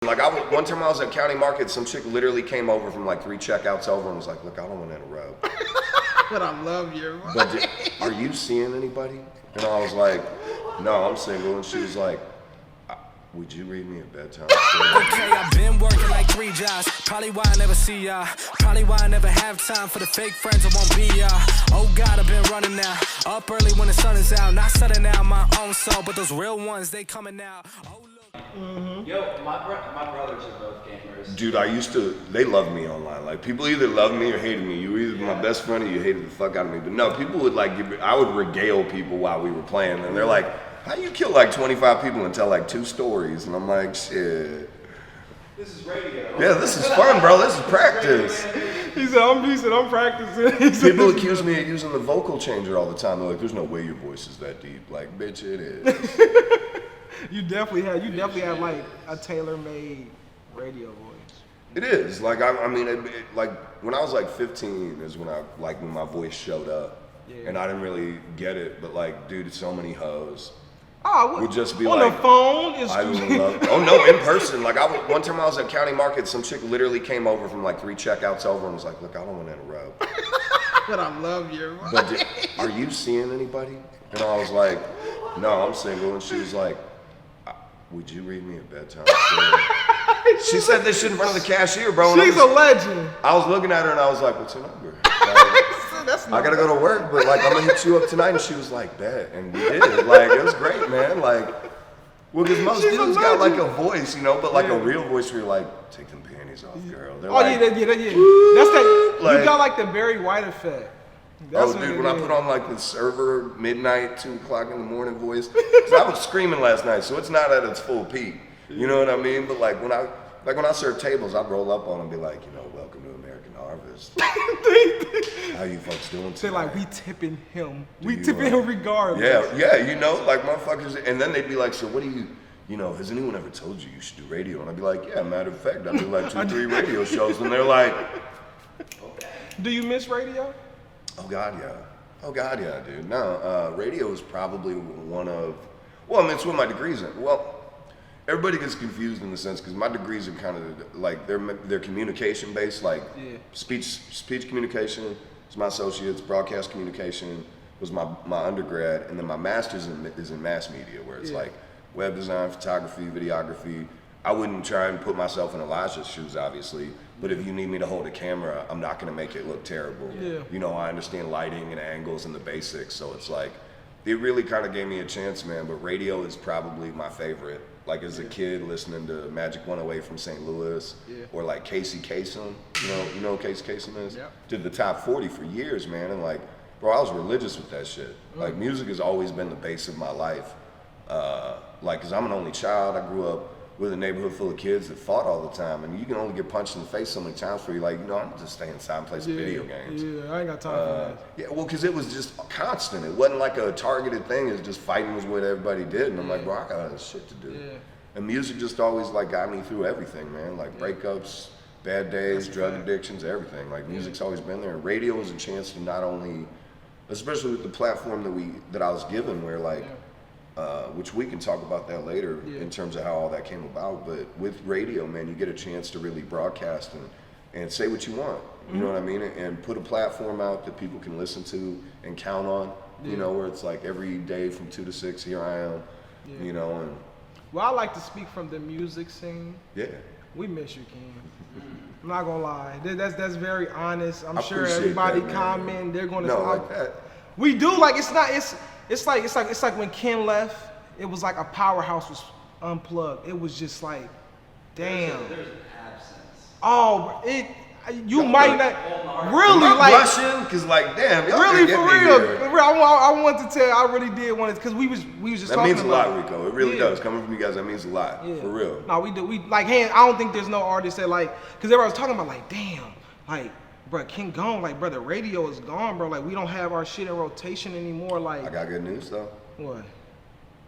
Like one time I was at County Market, some chick literally came over from like 3 checkouts over and was like, "Look, I don't want to interrupt, but I love you." But are you seeing anybody? And I was like, "No, I'm single." And she was like, "Would you read me a bedtime story?" Okay, I've been working like 3 jobs. Probably why I never see ya. Probably why I never have time for the fake friends that won't be ya. Oh God, I've been running now. Up early when the sun is out. Not setting out my own soul, but those real ones, they coming out. Oh, look. Yo, my brothers are both gamers. Dude, they loved me online. Like, people either loved me or hated me. You were either my best friend or you hated the fuck out of me. But no, people would like, I would regale people while we were playing. And they're like, "How you kill like 25 people and tell like 2 stories?" And I'm like, "Shit. This is radio. Yeah, this is fun, bro. This is practice." He said, I'm practicing. People accuse me of using the vocal changer all the time. They're like, "There's no way your voice is that deep." Like, bitch, it is. You definitely have like a tailor-made radio voice. It is. Like, I mean, like when I was like 15 is when my voice showed up. Yeah. And I didn't really get it, but like, dude, so many hoes would just be on like, the phone. Oh no, in person. Like, one time I was at County Market, some chick literally came over from like 3 checkouts over and was like, "Look, I don't want to interrupt, but I love you." but are you seeing anybody? And I was like, "No, I'm single." And she was like, "Would you read me a bedtime story?" She said this shit in front of the cashier, bro. She's a legend. I was looking at her and I was like, "What's your number?" I gotta go to work, but like, I'm gonna hit you up tonight. And she was like, "Bet," and we did. Like, it was great, man. Like, well, because most dudes got like a voice, you know, but like a real voice where you're like, "Take them panties off, girl." They're like, yeah. That's that. Like, you got like the Barry White effect. That's dude, when I put on like the server midnight, 2 o'clock in the morning voice, 'cause I was screaming last night, so it's not at its full peak. You know what I mean? But like when I serve tables, I roll up on them and be like, "Welcome to American Harvest. How you folks doing today?" They're like, "We tipping him. We tipping him regardless." Yeah, like motherfuckers. And then they'd be like, "So what do you know, has anyone ever told you should do radio?" And I'd be like, "Yeah, matter of fact, I do like 2, 3 radio shows." And they're like, Okay. Do you miss radio? Oh God, yeah, dude. No, radio is probably one of, well, I mean, it's what my degree's in. Well, everybody gets confused in the sense because my degrees are kind of like they're communication based, like speech communication is my associates, broadcast communication was my undergrad, and then my master's is in mass media, where it's like web design, photography, videography. I wouldn't try and put myself in Elijah's shoes, obviously, but if you need me to hold a camera, I'm not going to make it look terrible. Yeah. I understand lighting and angles and the basics, so it's like, it really kind of gave me a chance, man, but radio is probably my favorite. Like, as a kid, listening to Magic 108 from St. Louis, or like Casey Kasem, you know who Casey Kasem is? Yeah. Did the top 40 for years, man, and like, bro, I was religious with that shit. Like, music has always been the base of my life. Like, cause I'm an only child, I grew up with a neighborhood full of kids that fought all the time, and you can only get punched in the face so many times for you, like, I'm just stay inside and play some video games. Yeah, I ain't got time for that. Yeah, well, because it was just constant. It wasn't like a targeted thing. It was just fighting was what everybody did, and I'm like, bro, I got other shit to do. Yeah. And music just always like got me through everything, man. Like breakups, bad days, drug addictions, everything. Like, music's always been there. And radio is a chance to not only, especially with the platform that I was given, where like. Which we can talk about that later in terms of how all that came about. But with radio, man, you get a chance to really broadcast and say what you want. You know what I mean? And put a platform out that people can listen to and count on. You know, where it's like every day from 2 to 6, here I am. You know, and well, I like to speak from the music scene. Yeah. We miss you, King. I'm not gonna lie. That's very honest. I'm I sure appreciate everybody that, comment. They're gonna No, like that. We do, like, it's like when Ken left, it was like a powerhouse was unplugged. It was just like, damn. There's an absence. Oh, you might not really I'm like blushing because, like, damn, y'all really can for get me real. here. For real, I wanted to tell. I really did want it because we was just That talking means a about lot, Reco. It really does. Coming from you guys, that means a lot. Yeah. For real. No, we do. We like, I don't think there's no artist that like, because everybody was talking about like, damn, like, bro, King gone. Like, bro, the radio is gone, bro. Like, we don't have our shit in rotation anymore. Like, I got good news though. what?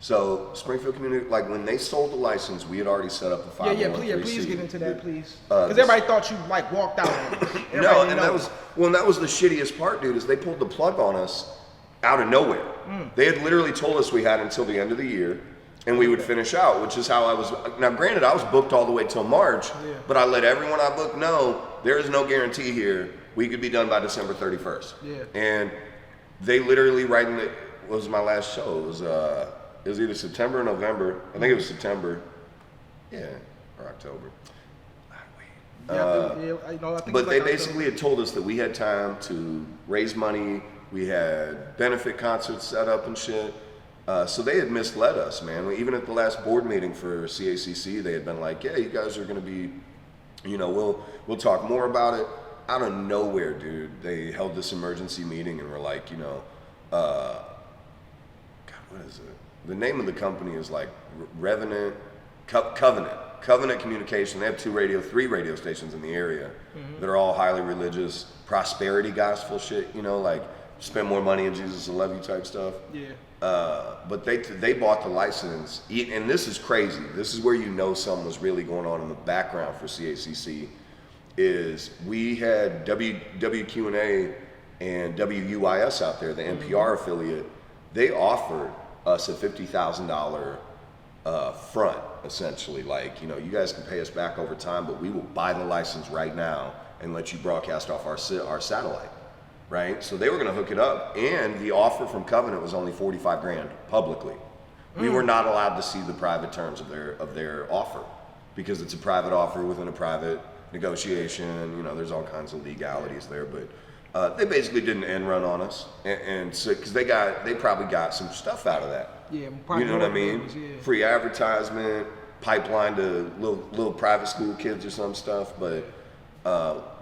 So Springfield Community, like when they sold the license, we had already set up the 501(c)(3). Please get into that, please. Because everybody thought you like walked out on it. No, and that was the shittiest part, dude, is they pulled the plug on us out of nowhere. They had literally told us we had until the end of the year And we would finish out, which is how I was. Now, granted, I was booked all the way till March, but I let everyone I booked know there is no guarantee here. We could be done by December 31st. Yeah. And they literally what was my last show? It was either September or November. I think it was September. Yeah, or October. But they basically had told us that we had time to raise money. We had benefit concerts set up and shit. So they had misled us, man. Even at the last board meeting for CACC, they had been like, yeah, you guys are going to be, we'll talk more about it. Out of nowhere, dude, they held this emergency meeting and were like, God, what is it? The name of the company is like Covenant Communication. They have three radio stations in the area that are all highly religious, prosperity gospel shit, like spend more money and Jesus will love you type stuff. Yeah. But they bought the license, and this is crazy. This is where something was really going on in the background for CACC. Is we had WQNA and WUIS out there, the NPR affiliate. They offered us a $50,000 front, essentially. Like, you guys can pay us back over time, but we will buy the license right now and let you broadcast off our satellite. Right? So they were going to hook it up, and the offer from Covenant was only $45,000 publicly. We were not allowed to see the private terms of their offer because it's a private offer within a private negotiation. There's all kinds of legalities there, but they basically did an end run on us, and so because they probably got some stuff out of that. Yeah, you know what I mean? Free advertisement, pipeline to little private school kids or some stuff, but.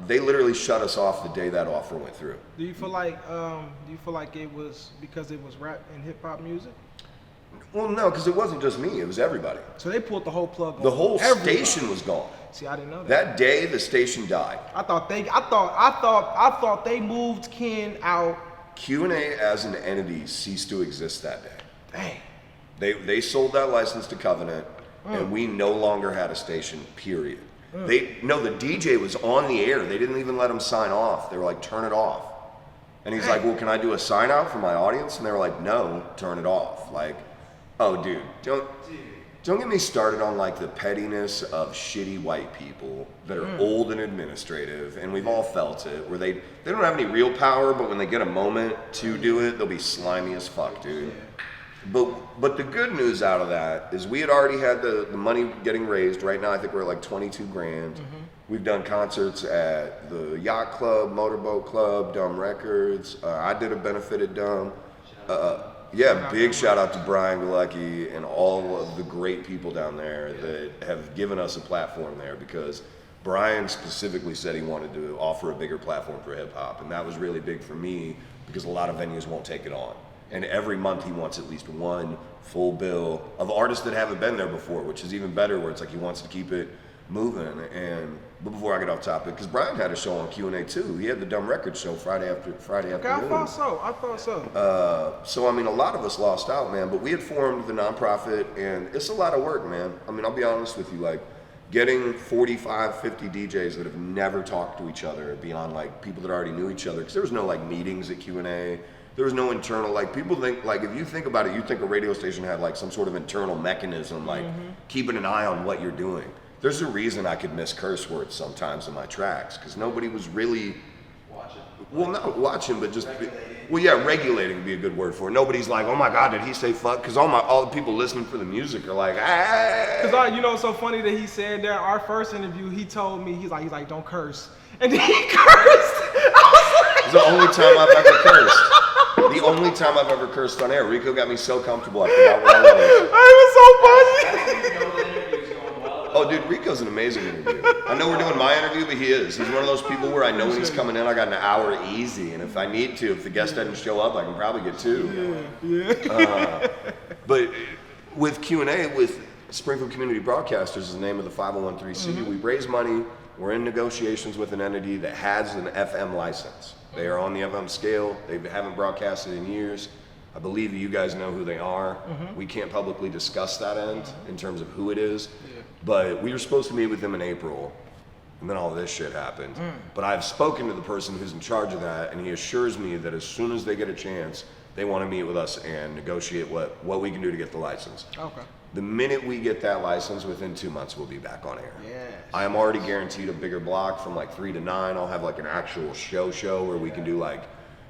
They literally shut us off the day that offer went through. Do you feel like it was because it was rap and hip hop music? Well, no, because it wasn't just me; it was everybody. So they pulled the whole plug on the whole everybody. Station was gone. See, I didn't know that. That day, the station died. I thought they moved Ken out. Q&A as an entity ceased to exist that day. Dang. They sold that license to Covenant, and we no longer had a station. Period. The DJ was on the air. They didn't even let him sign off. They were like, turn it off. And he's like, well, can I do a sign out for my audience? And they were like, no, turn it off. Like, oh, dude, don't get me started on like the pettiness of shitty white people that are old and administrative, and we've all felt it, where they don't have any real power, but when they get a moment to do it, they'll be slimy as fuck, dude. But the good news out of that is we had already had the money getting raised. Right now, I think we're at like $22,000. We've done concerts at the Yacht Club, Motorboat Club, Dumb Records. I did a benefit at Dumb. Big shout out to Brian Galecki and all of the great people down there that have given us a platform there, because Brian specifically said he wanted to offer a bigger platform for hip hop, and that was really big for me because a lot of venues won't take it on. And every month he wants at least one full bill of artists that haven't been there before, which is even better, where it's like he wants to keep it moving. But before I get off topic, because Brian had a show on Q&A too. He had the Dumb Records show Friday afternoon. I thought so. So I mean, a lot of us lost out, man. But we had formed the nonprofit, and it's a lot of work, man. I mean, I'll be honest with you, like getting 45, 50 DJs that have never talked to each other beyond like people that already knew each other, because there was no like meetings at Q&A. There was no internal, like, people think, like, if you think about it, you think a radio station had, like, some sort of internal mechanism, like, keeping an eye on what you're doing. There's a reason I could miss curse words sometimes in my tracks, because nobody was really... Watching. Well, not watching, but just... Regulating would be a good word for it. Nobody's like, oh my God, did he say fuck? Because all the people listening for the music are like, ah. Because, it's so funny that he said that our first interview, he told me, he's like, don't curse. And then he cursed. It's the only time I've ever cursed. The only time I've ever cursed on air. Reco got me so comfortable, I forgot what I was. It was so funny. The interview's going well. Oh, dude, Rico's an amazing interview. I know we're doing my interview, but he is. He's one of those people where I know when he's coming in, I got an hour easy. And if I need to, if the guest doesn't show up, I can probably get two. But with Q&A, with Springfield Community Broadcasters is the name of the 501(c)(3). We raise money. We're in negotiations with an entity that has an FM license. They are on the FM scale. They haven't broadcasted in years. I believe you guys know who they are. We can't publicly discuss that end in terms of who it is. But we were supposed to meet with them in April, and then all this shit happened. But I've spoken to the person who's in charge of that, and he assures me that as soon as they get a chance, they want to meet with us and negotiate what we can do to get the license. Okay. The minute we get that license, within 2 months, we'll be back on air. Yes. I am already guaranteed a bigger block from like 3 to 9. I'll have like an actual show where we can do like,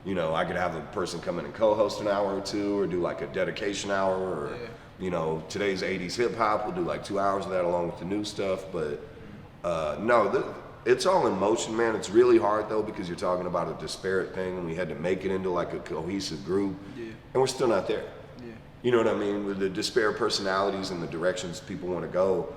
you know, I could have a person come in and co-host an hour or two, or do like a dedication hour, or you know, today's 80s hip hop. We'll do like 2 hours of that along with the new stuff. But it's all in motion, man. It's really hard though, because you're talking about a disparate thing, and we had to make it into like a cohesive group, and we're still not there. You know what I mean? With the disparate personalities and the directions people want to go,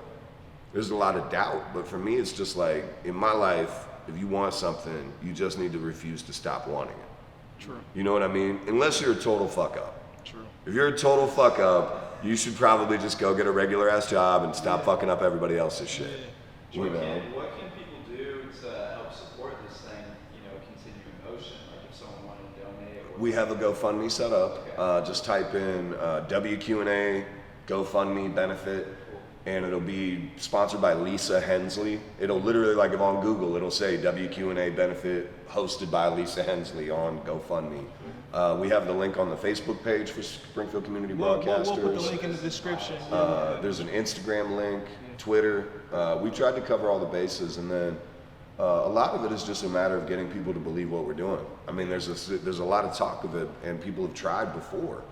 there's a lot of doubt. But for me, it's just like, in my life, if you want something, you just need to refuse to stop wanting it. True. You know what I mean? Unless you're a total fuck up. True. If you're a total fuck up, you should probably just go get a regular ass job and stop fucking up everybody else's shit. You know? What can people do to help support this thing, you know, continue in motion? Like if someone wanted to donate? Or We have a GoFundMe set up. Just type in WQ&A GoFundMe benefit, and it'll be sponsored by Lisa Hensley. It'll literally, like if on Google, it'll say WQ&A benefit hosted by Lisa Hensley on GoFundMe. We have the link on the Facebook page for Springfield Community Broadcasters. We'll put the link in the description. There's an Instagram link, Twitter. We tried to cover all the bases, and then a lot of it is just a matter of getting people to believe what we're doing. I mean, there's a lot of talk of it, and people have tried before.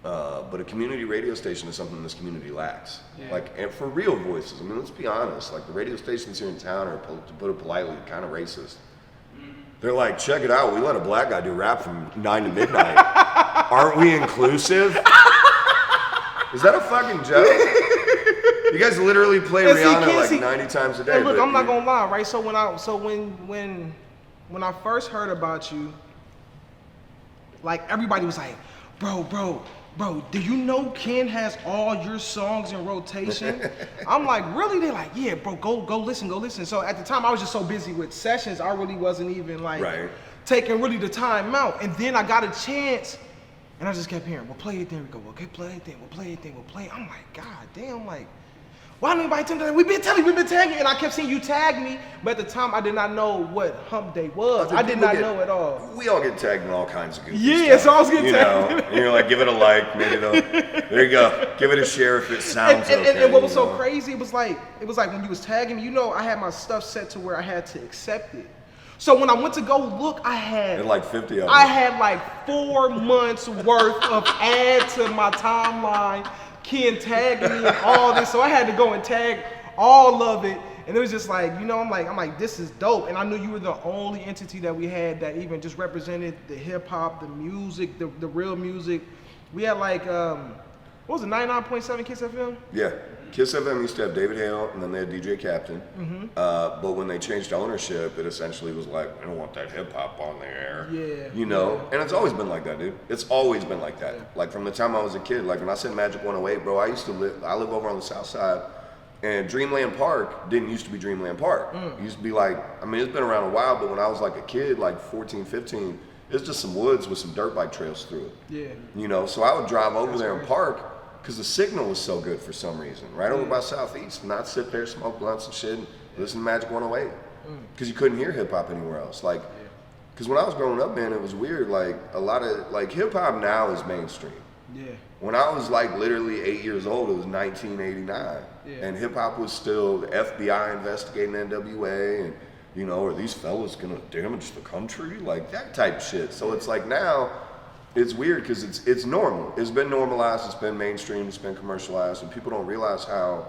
But a community radio station is something this community lacks. Like, and for real voices. I mean, let's be honest. Like, the radio stations here in town are, to put it politely, kind of racist. They're like, check it out. We let a black guy do rap from 9 to midnight. Aren't we inclusive? Is that a fucking joke? You guys literally play Rihanna like 90 times a day. And look, I'm not gonna lie, right? So when I first heard about you, like everybody was like, bro, do you know Ken has all your songs in rotation? I'm like, really? They're like, yeah, bro, go listen. So at the time, I was just so busy with sessions, I really wasn't even like taking really the time out. And then I got a chance, and I just kept hearing, well, play it then, Reco. Okay, play it then, we'll play it then, we'll play it. I'm like, God damn, like, why don't anybody tell me that? We've been tagging, and I kept seeing you tag me, but at the time I did not know what hump day was. I did not know at all. We all get tagged in all kinds of goofy Yeah, stuff. so I was getting tagged. You know, and you're like, give it a like, maybe there you go. Give it a share if it sounds okay. And what was so crazy, it was like when you was tagging me, you know, I had my stuff set to where I had to accept it. So when I went to go look, I had like 50 of them. I had like 4 months worth of ads to my timeline, Ken tagging me and all this. So I had to go and tag all of it. And it was just like, you know, I'm like, this is dope. And I knew you were the only entity that we had that even just represented the hip hop, the music, the real music. We had like, what was it, 99.7 Kiss FM? Yeah. Kiss FM used to have David Hale, and then they had DJ Captain. But when they changed ownership, it essentially was like, I don't want that hip hop on the air. Yeah. You know? And it's always been like that, dude. It's always been like that. Like from the time I was a kid, like when I said Magic 108, bro, I live over on the south side. And Dreamland Park didn't used to be Dreamland Park. It used to be like, I mean, it's been around a while, but when I was like a kid, like 14, 15, it's just some woods with some dirt bike trails through it. Yeah. You know, so I would drive over there and park because the signal was so good for some reason. Right over by Southeast, not sit there, smoke blunts and shit, and listen to Magic 108. Because you couldn't hear hip hop anywhere else. Like, because when I was growing up, man, it was weird. Like, a lot of, like, hip hop now is mainstream. Yeah. When I was like literally 8 years old, it was 1989. And hip hop was still the FBI investigating NWA and, you know, are these fellas gonna damage the country? Like that type shit. So it's like now, it's weird because it's normal. It's been normalized, it's been mainstream, it's been commercialized, and people don't realize how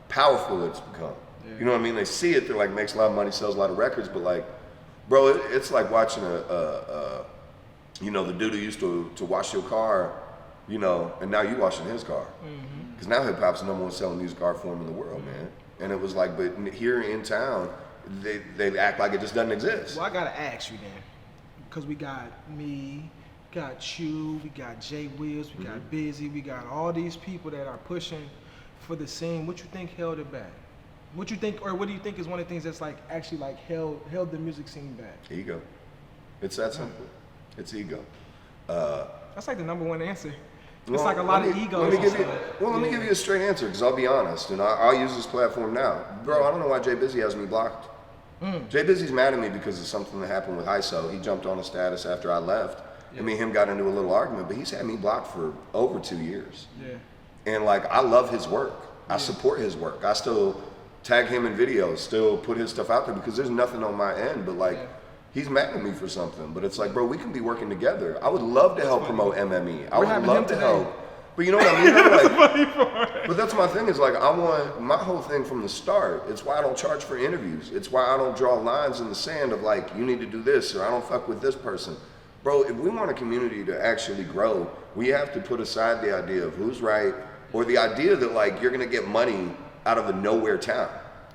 powerful it's become. You know what I mean? They see it, they're like, makes a lot of money, sells a lot of records, but like, bro, it's like watching you know, the dude who used to wash your car, you know, and now you washing his car. Because now hip hop's the number one selling music art form in the world, man. And it was like, but here in town, they act like it just doesn't exist. Well, I gotta ask you then, because we got me, got you, we got Jay Wills, we got Busy, we got all these people that are pushing for the scene. What you think held it back? What you think, or what do you think is one of the things that's like actually like held the music scene back? Ego. It's that simple. It's ego. That's like the number one answer. It's like a lot of egos. Let me give you a straight answer, because I'll be honest, and I'll use this platform now. Bro, I don't know why Jay Busy has me blocked. Jay Busy's mad at me because of something that happened with ISO. He jumped on a status after I left, and me and him got into a little argument, but he's had me blocked for over 2 years. And like, I love his work. I support his work. I still tag him in videos, still put his stuff out there because there's nothing on my end, but like, he's mad at me for something. But it's like, bro, we can be working together. I would love to help promote MME. I would love to help. But you know what I mean? Like, but that's my thing is like, I want my whole thing from the start. It's why I don't charge for interviews. It's why I don't draw lines in the sand of like, you need to do this or I don't fuck with this person. Bro, if we want a community to actually grow, we have to put aside the idea of who's right or the idea that like you're gonna get money out of a nowhere town.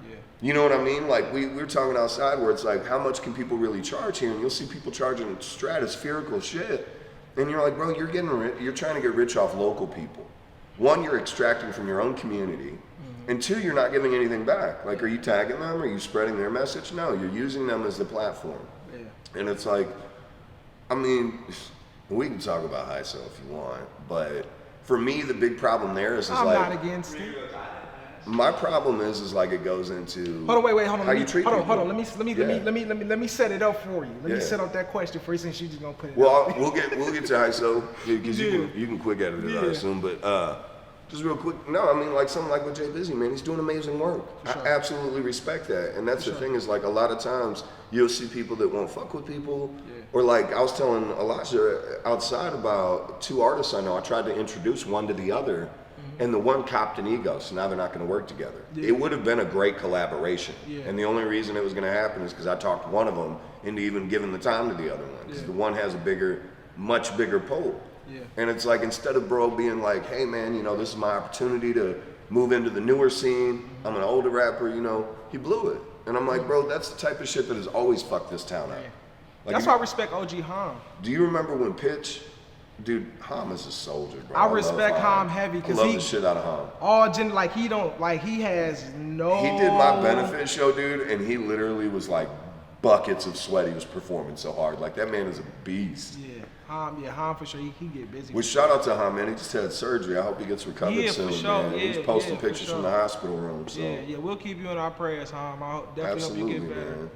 Yeah. You know what I mean? Like we were talking outside where it's like, how much can people really charge here? And you'll see people charging stratospherical shit. And you're like, bro, you're trying to get rich off local people. One, you're extracting from your own community. And two, you're not giving anything back. Like, are you tagging them? Are you spreading their message? No, you're using them as the platform. Yeah. And it's like, I mean, we can talk about HISO if you want, but for me, the big problem there is I'm like, not against it. My problem is like it goes into hold on. How you treat people. Hold on. Let me set it up for you. Let me set up that question for you since you just gonna put it. Well, we'll get to HISO because you can quick edit it, I assume. But just real quick, no, I mean like something like with Jay Busy, man, he's doing amazing work. Sure. I absolutely respect that, and that's the thing is like a lot of times you'll see people that won't fuck with people, or like I was telling Elijah outside about two artists I know. I tried to introduce one to the other. And the one copped an ego, so now they're not going to work together. Yeah. It would have been a great collaboration. Yeah. And the only reason it was going to happen is because I talked one of them into even giving the time to the other one. Because the one has a much bigger pull. Yeah. And it's like, instead of bro being like, hey man, you know, this is my opportunity to move into the newer scene. I'm an older rapper, you know, he blew it. And I'm like, bro, that's the type of shit that has always fucked this town up. Like, that's why I respect OG Ham. Do you remember when Pitch? Dude, Ham is a soldier, bro. I respect Ham heavy because he love the shit out of Ham. He has no. He did my benefit show, dude, and he literally was like buckets of sweat. He was performing so hard. Like that man is a beast. Ham for sure. He get busy. Well, shout out to Ham, man. He just had surgery. I hope he gets recovered soon, for sure. man. He was posting pictures from the hospital room. So. Yeah, we'll keep you in our prayers, Ham. I definitely hope you get better. Man.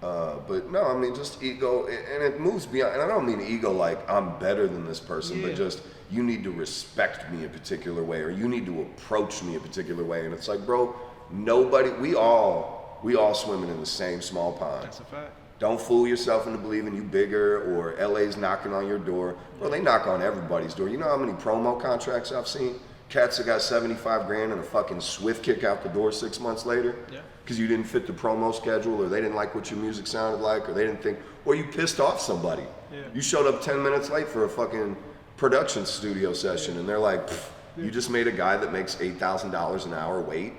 Yeah. But no, I mean just ego, and it moves beyond. And I don't mean ego like I'm better than this person, but just you need to respect me a particular way, or you need to approach me a particular way. And it's like, bro, we all swimming in the same small pond. That's a fact. Don't fool yourself into believing you bigger or LA's knocking on your door. Bro, they knock on everybody's door. You know how many promo contracts I've seen? Cats that got 75 grand and a fucking swift kick out the door 6 months later. Yeah. Because you didn't fit the promo schedule, or they didn't like what your music sounded like, or they didn't think, or you pissed off somebody. Yeah. You showed up 10 minutes late for a fucking production studio session, and they're like, you just made a guy that makes $8,000 an hour wait.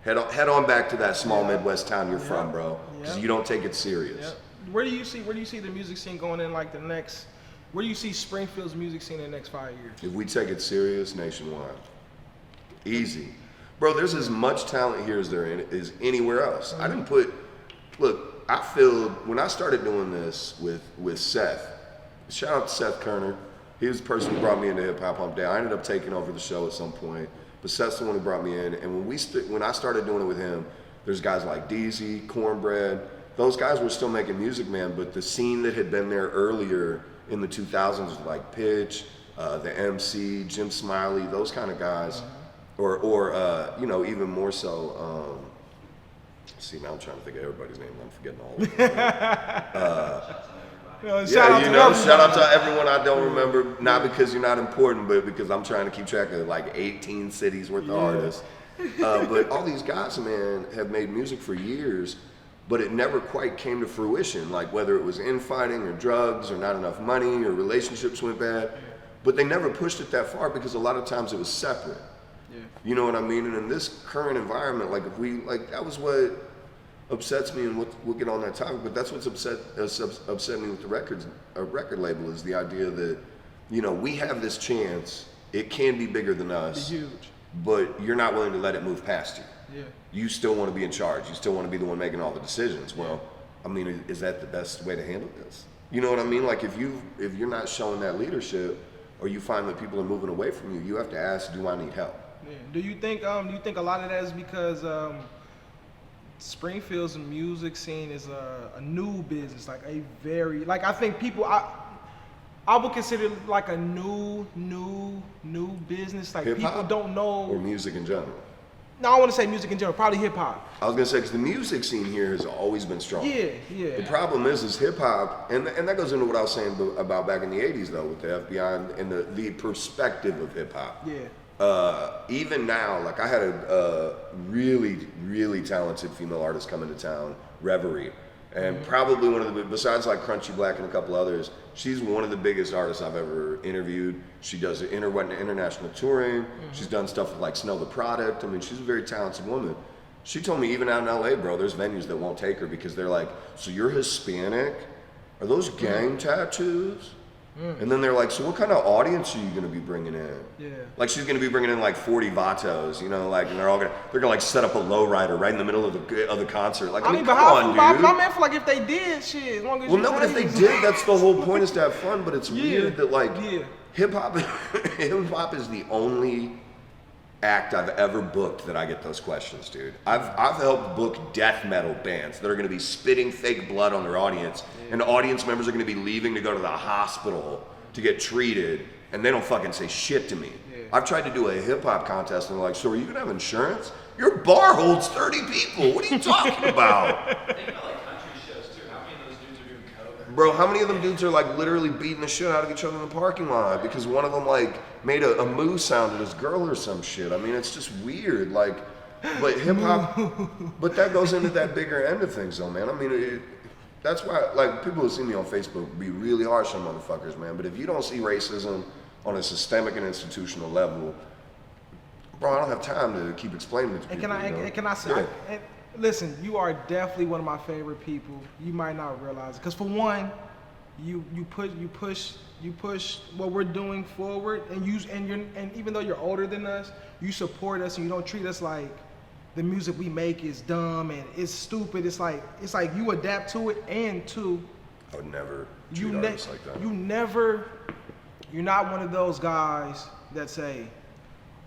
Head on back to that small Midwest town you're from, bro, because you don't take it serious. Where do you see the music scene going in like the next? Where do you see Springfield's music scene in the next 5 years? If we take it serious, nationwide, easy. Bro, there's as much talent here as there is anywhere else. I didn't I feel when I started doing this with Seth, shout out to Seth Kerner. He was the person who brought me into Hip Hop Hump Day. I ended up taking over the show at some point, but Seth's the one who brought me in. And when I started doing it with him, there's guys like Deezy, Cornbread. Those guys were still making music, man, but the scene that had been there earlier in the 2000s was like Pitch, the MC, Jim Smiley, those kind of guys. Or you know, even more so, see, now I'm trying to think of everybody's name. I'm forgetting all of them. Shout out to everyone I don't remember, not because you're not important, but because I'm trying to keep track of like 18 cities worth of artists. But all these guys, man, have made music for years, but it never quite came to fruition, like whether it was infighting or drugs or not enough money or relationships went bad. But they never pushed it that far because a lot of times it was separate. You know what I mean? And in this current environment, like that was what upsets me, and we'll get on that topic, but that's what's upset me with the record label is the idea that, you know, we have this chance, it can be bigger than us, huge, but you're not willing to let it move past you. Yeah. You still want to be in charge. You still want to be the one making all the decisions. Well, I mean, is that the best way to handle this? You know what I mean? Like if you're not showing that leadership, or you find that people are moving away from you, you have to ask, do I need help? Yeah. Do you think a lot of that is because Springfield's music scene is a new business, like a very, like I think people, I would consider it like a new business. Like Hip-hop? people don't know. Or music in general? No, I want to say music in general. Probably hip hop. I was gonna say because the music scene here has always been strong. Yeah. The problem is hip hop, and that goes into what I was saying about back in the '80s though, with the FBI and the perspective of hip hop. Yeah. Even now, like I had a really talented female artist come into town, Reverie, and probably one of the, besides like Crunchy Black and a couple others, she's one of the biggest artists I've ever interviewed. She does international touring. She's done stuff with like Snow the Product. I mean, she's a very talented woman. She told me even out in LA, bro, there's venues that won't take her because they're like, so you're Hispanic? Are those gang tattoos? And then they're like, so what kind of audience are you gonna be bringing in? Yeah. Like she's gonna be bringing in like 40 vatos, you know, like, and they're gonna like set up a lowrider right in the middle of the concert. Like, I mean, come on, dude. I meant for like if they did shit, as long as Well, no, but if they did, that's the whole point, is to have fun. But it's weird that like hip hop is the only act I've ever booked that I get those questions, dude. I've helped book death metal bands that are gonna be spitting fake blood on their audience, and the audience members are gonna be leaving to go to the hospital to get treated, and they don't fucking say shit to me. I've tried to do a hip hop contest and they're like, so are you gonna have insurance? Your bar holds 30 people. What are you talking about? Think about like country shows too. How many of those dudes are doing coke? Bro, how many of them dudes are like literally beating the shit out of each other in the parking lot because one of them like made a moo sound at his girl or some shit? I mean, it's just weird. Like, but hip hop, but that goes into that bigger end of things though, man. I mean, that's why like people who see me on Facebook be really harsh on motherfuckers, man. But if you don't see racism on a systemic and institutional level, bro, I don't have time to keep explaining it to people. And can I say, listen, you are definitely one of my favorite people. You might not realize it, because for one, you push what we're doing forward, and even though you're older than us, you support us and you don't treat us like the music we make is dumb and it's stupid. It's like you adapt to it, and two, I would never treat artists like that. You're not one of those guys that say,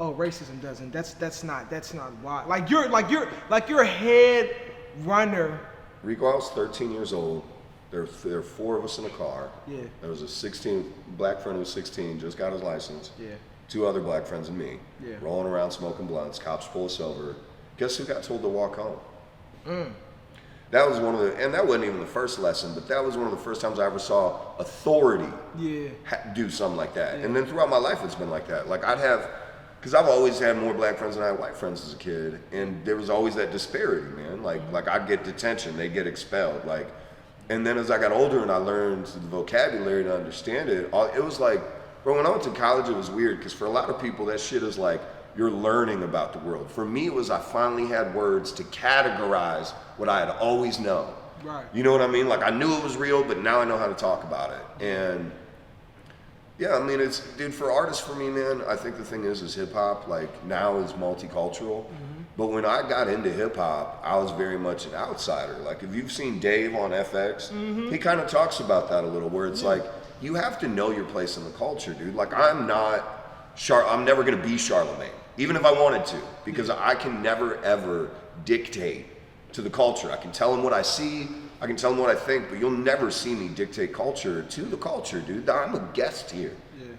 oh, racism doesn't. That's not why. Like you're a head runner. Reco, I was 13 years old. There were 4 of us in a car. Yeah. There was a black friend who was 16, just got his license. Yeah. 2 other black friends and me. Yeah. Rolling around smoking blunts. Cops pull us over. Guess who got told to walk home? That was and that wasn't even the first lesson, but that was one of the first times I ever saw authority do something like that. Yeah. And then throughout my life, it's been like that. Like because I've always had more black friends than I had white friends as a kid, and there was always that disparity, man. Like I'd get detention, they'd get expelled, like. And then as I got older and I learned the vocabulary to understand it, it was like, bro, when I went to college, it was weird, because for a lot of people, that shit is like, you're learning about the world. For me, it was I finally had words to categorize what I had always known. Right. You know what I mean? Like, I knew it was real, but now I know how to talk about it. And yeah, I mean, dude, for artists, for me, man, I think the thing is hip hop, like, now is multicultural. But when I got into hip hop, I was very much an outsider. Like, if you've seen Dave on FX, he kind of talks about that a little, where it's like, you have to know your place in the culture, dude. Like, I'm never gonna be Charlemagne, even if I wanted to, because I can never ever dictate to the culture. I can tell them what I see, I can tell them what I think, but you'll never see me dictate culture to the culture, dude. I'm a guest here.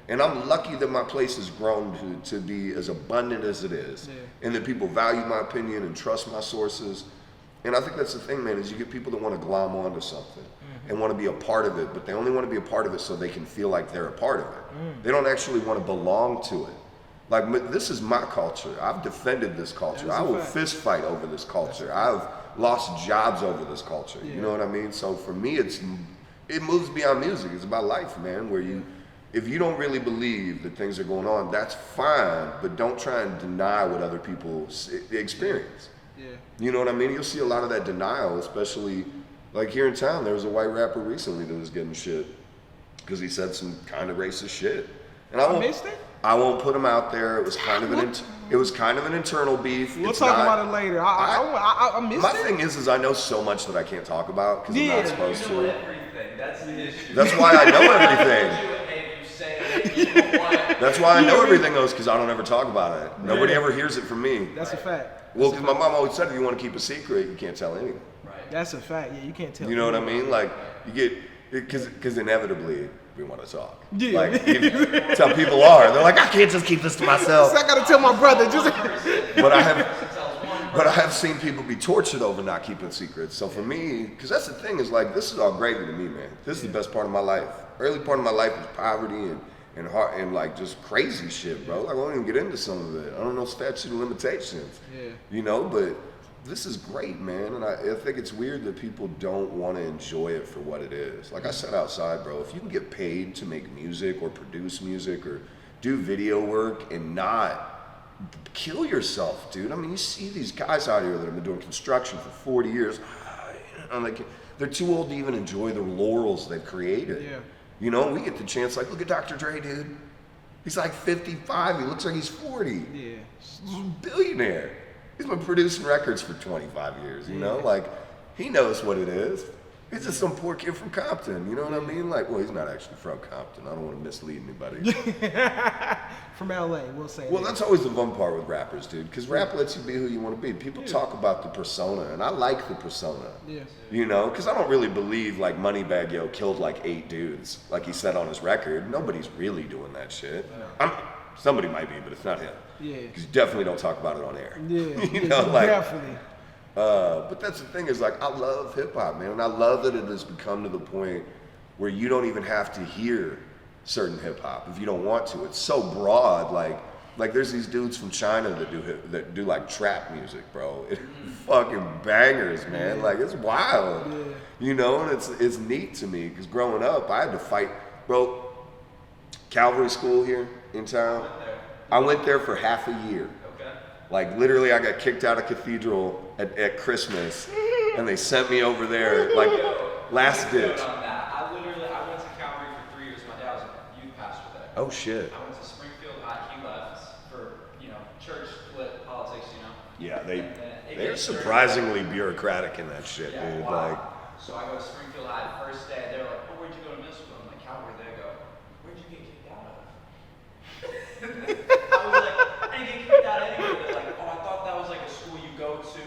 And I'm lucky that my place has grown to be as abundant as it is, and that people value my opinion and trust my sources. And I think that's the thing, man, is you get people that want to glom onto something and want to be a part of it, but they only want to be a part of it so they can feel like they're a part of it. They don't actually want to belong to it. Like, this is my culture. I've defended this culture. I will fist fight over this culture. I've lost jobs over this culture. You know what I mean? So for me, it moves beyond music. It's about life, man, where if you don't really believe that things are going on, that's fine, but don't try and deny what other people experience. You know what I mean? You'll see a lot of that denial, especially like here in town. There was a white rapper recently that was getting shit because he said some kind of racist shit. And I won't put him out there. It was kind of an internal beef. We'll talk about it later. I missed it. My thing is I know so much that I can't talk about because I'm not supposed You know to. everything. That's the issue. That's why I know everything. That's why I know everything else, because I don't ever talk about it. Nobody ever hears it from me. That's a fact. Well, because my mom always said if you want to keep a secret, you can't tell anyone. That's a fact. Yeah, you can't tell. You know what I mean? Like, you get, because inevitably, we want to talk. Yeah. Like, that's how people are. They're like, I can't just keep this to myself. So I gotta tell my brother. Just But I have seen people be tortured over not keeping secrets. So for me, because that's the thing, is like, this is all gravy to me, man. This is the best part of my life. Early part of my life was poverty and heart and like just crazy shit, bro. Like, I won't even get into some of it. I don't know statute of limitations. Yeah. You know, but this is great, man. And I think it's weird that people don't want to enjoy it for what it is. Like I said outside, bro, if you can get paid to make music or produce music or do video work and not kill yourself, dude. I mean, you see these guys out here that have been doing construction for 40 years. I'm like, they're too old to even enjoy the laurels they've created. Yeah. You know, we get the chance, like, look at Dr. Dre, dude. He's like 55. He looks like he's 40. yeah. He's a billionaire. He's been producing records for 25 years, you know? Like, he knows what it is. He's just some poor kid from Compton, you know what I mean? Like, well, he's not actually from Compton. I don't want to mislead anybody. From LA, we'll say. Well, that's always the fun part with rappers, dude, because rap lets you be who you want to be. People talk about the persona, and I like the persona. Yeah. You know, because I don't really believe, like, Moneybagg Yo killed, like, 8 dudes, like he said on his record. Nobody's really doing that shit. Somebody might be, but it's not him. Yeah. Because you definitely don't talk about it on air. Yeah. You know, like, definitely. but that's the thing is, like, I love hip hop, man, and I love that it has become to the point where you don't even have to hear certain hip hop if you don't want to. It's so broad, like there's these dudes from China that do like trap music, bro. It's fucking bangers, man. Like, it's wild, you know, and it's neat to me because growing up, I had to fight, bro. Calvary School here in town. I went there for half a year. Like, literally, I got kicked out of Cathedral at Christmas, and they sent me over there, like, last ditch. I went to Calvary for 3 years. My dad was a youth pastor there. Oh, shit. I went to Springfield High. He left for, church split politics, Yeah, it they're gets surprisingly bureaucratic in that shit, Yeah, dude. wow. Like, So I go to Springfield High the first day. They're like, where'd you go to middle school? I'm like, Calvary. They go, where'd you get kicked out of? I was like, I didn't get kicked out anyway. They're like, oh, I thought that was like a school you go to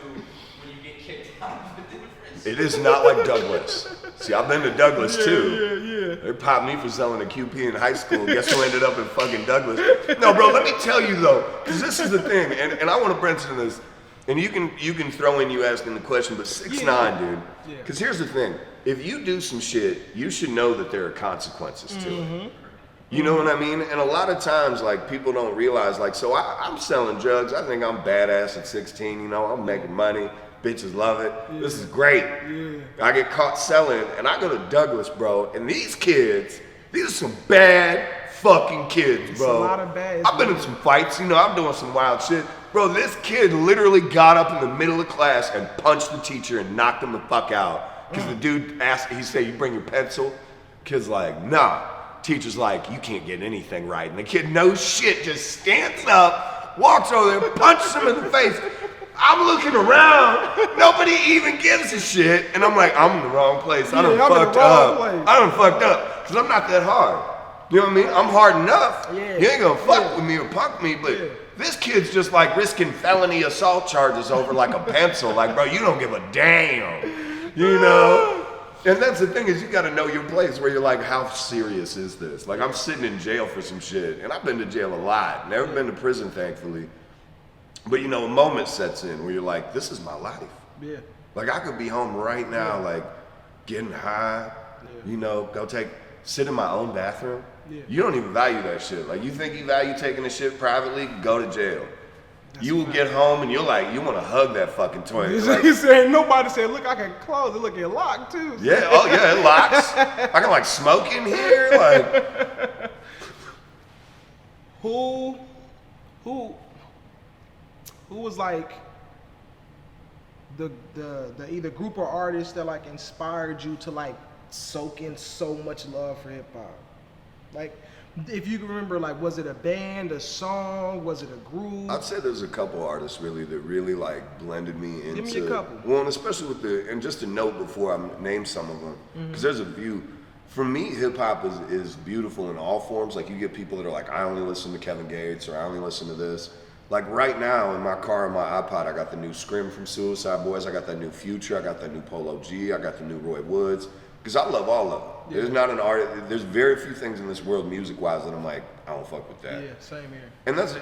when you get kicked out of a difference. it is not like Douglas. See, I've been to Douglas, too. They popped me for selling a QP in high school. Guess who ended up in fucking Douglas? No, bro, let me tell you, though, because this is the thing, and I want to mention this, and you can throw in you asking the question, but 6ix9ine, dude. Because here's the thing. If you do some shit, you should know that there are consequences to it. You know what I mean? And a lot of times, like, people don't realize, like, so I'm selling drugs. I think I'm badass at 16, you know, I'm making money. Bitches love it. This is great. I get caught selling, and I go to Douglas, bro, and these kids, these are some bad fucking kids, bro. It's a lot of bad. I've been in some fights, you know, I'm doing some wild shit. Bro, this kid literally got up in the middle of class and punched the teacher and knocked him the fuck out. Because the dude asked, he said, you bring your pencil? Kid's like, nah. Teacher's like, you can't get anything right. And the kid, no shit, just stands up, walks over there, punches him in the face. I'm looking around, nobody even gives a shit. And I'm like, I'm in the wrong place. I done fucked up. I done fucked up. Because I'm not that hard. You know what I mean? I'm hard enough. Yeah. You ain't gonna fuck with me or punk me, but this kid's just like risking felony assault charges over like a pencil. Like, bro, you don't give a damn. You know? And that's the thing is you gotta know your place where you're like, how serious is this? Like, I'm sitting in jail for some shit, and I've been to jail a lot. Never been to prison, thankfully. But you know, a moment sets in where you're like, this is my life. Yeah. Like, I could be home right now, like, getting high, you know, sit in my own bathroom. Yeah. You don't even value that shit. Like, you think you value taking a shit privately, go to jail. You will get home and you're like, you want to hug that fucking toilet. Like, He said, nobody said, look, I can close it. Look, it locked too. yeah, oh yeah, it locks. I can like smoke in here, like. Who was like the either group or artist that like inspired you to like soak in so much love for hip hop? Like, if you can remember, like, was it a band, a song, was it a group? I'd say there's a couple artists really that really like blended me into. Give me a couple. Well, and especially with and just a note before I name some of them, because there's a few. For me, hip hop is beautiful in all forms. Like, you get people that are like, I only listen to Kevin Gates or I only listen to this. Like right now in my car and my iPod, I got the new Scrim from Suicide Boys. I got that new Future. I got that new Polo G. I got the new Roy Woods. Because I love all of them. Yeah. There's not an artist. There's very few things in this world, music-wise, that I'm like, I don't fuck with that. Yeah, same here. And that's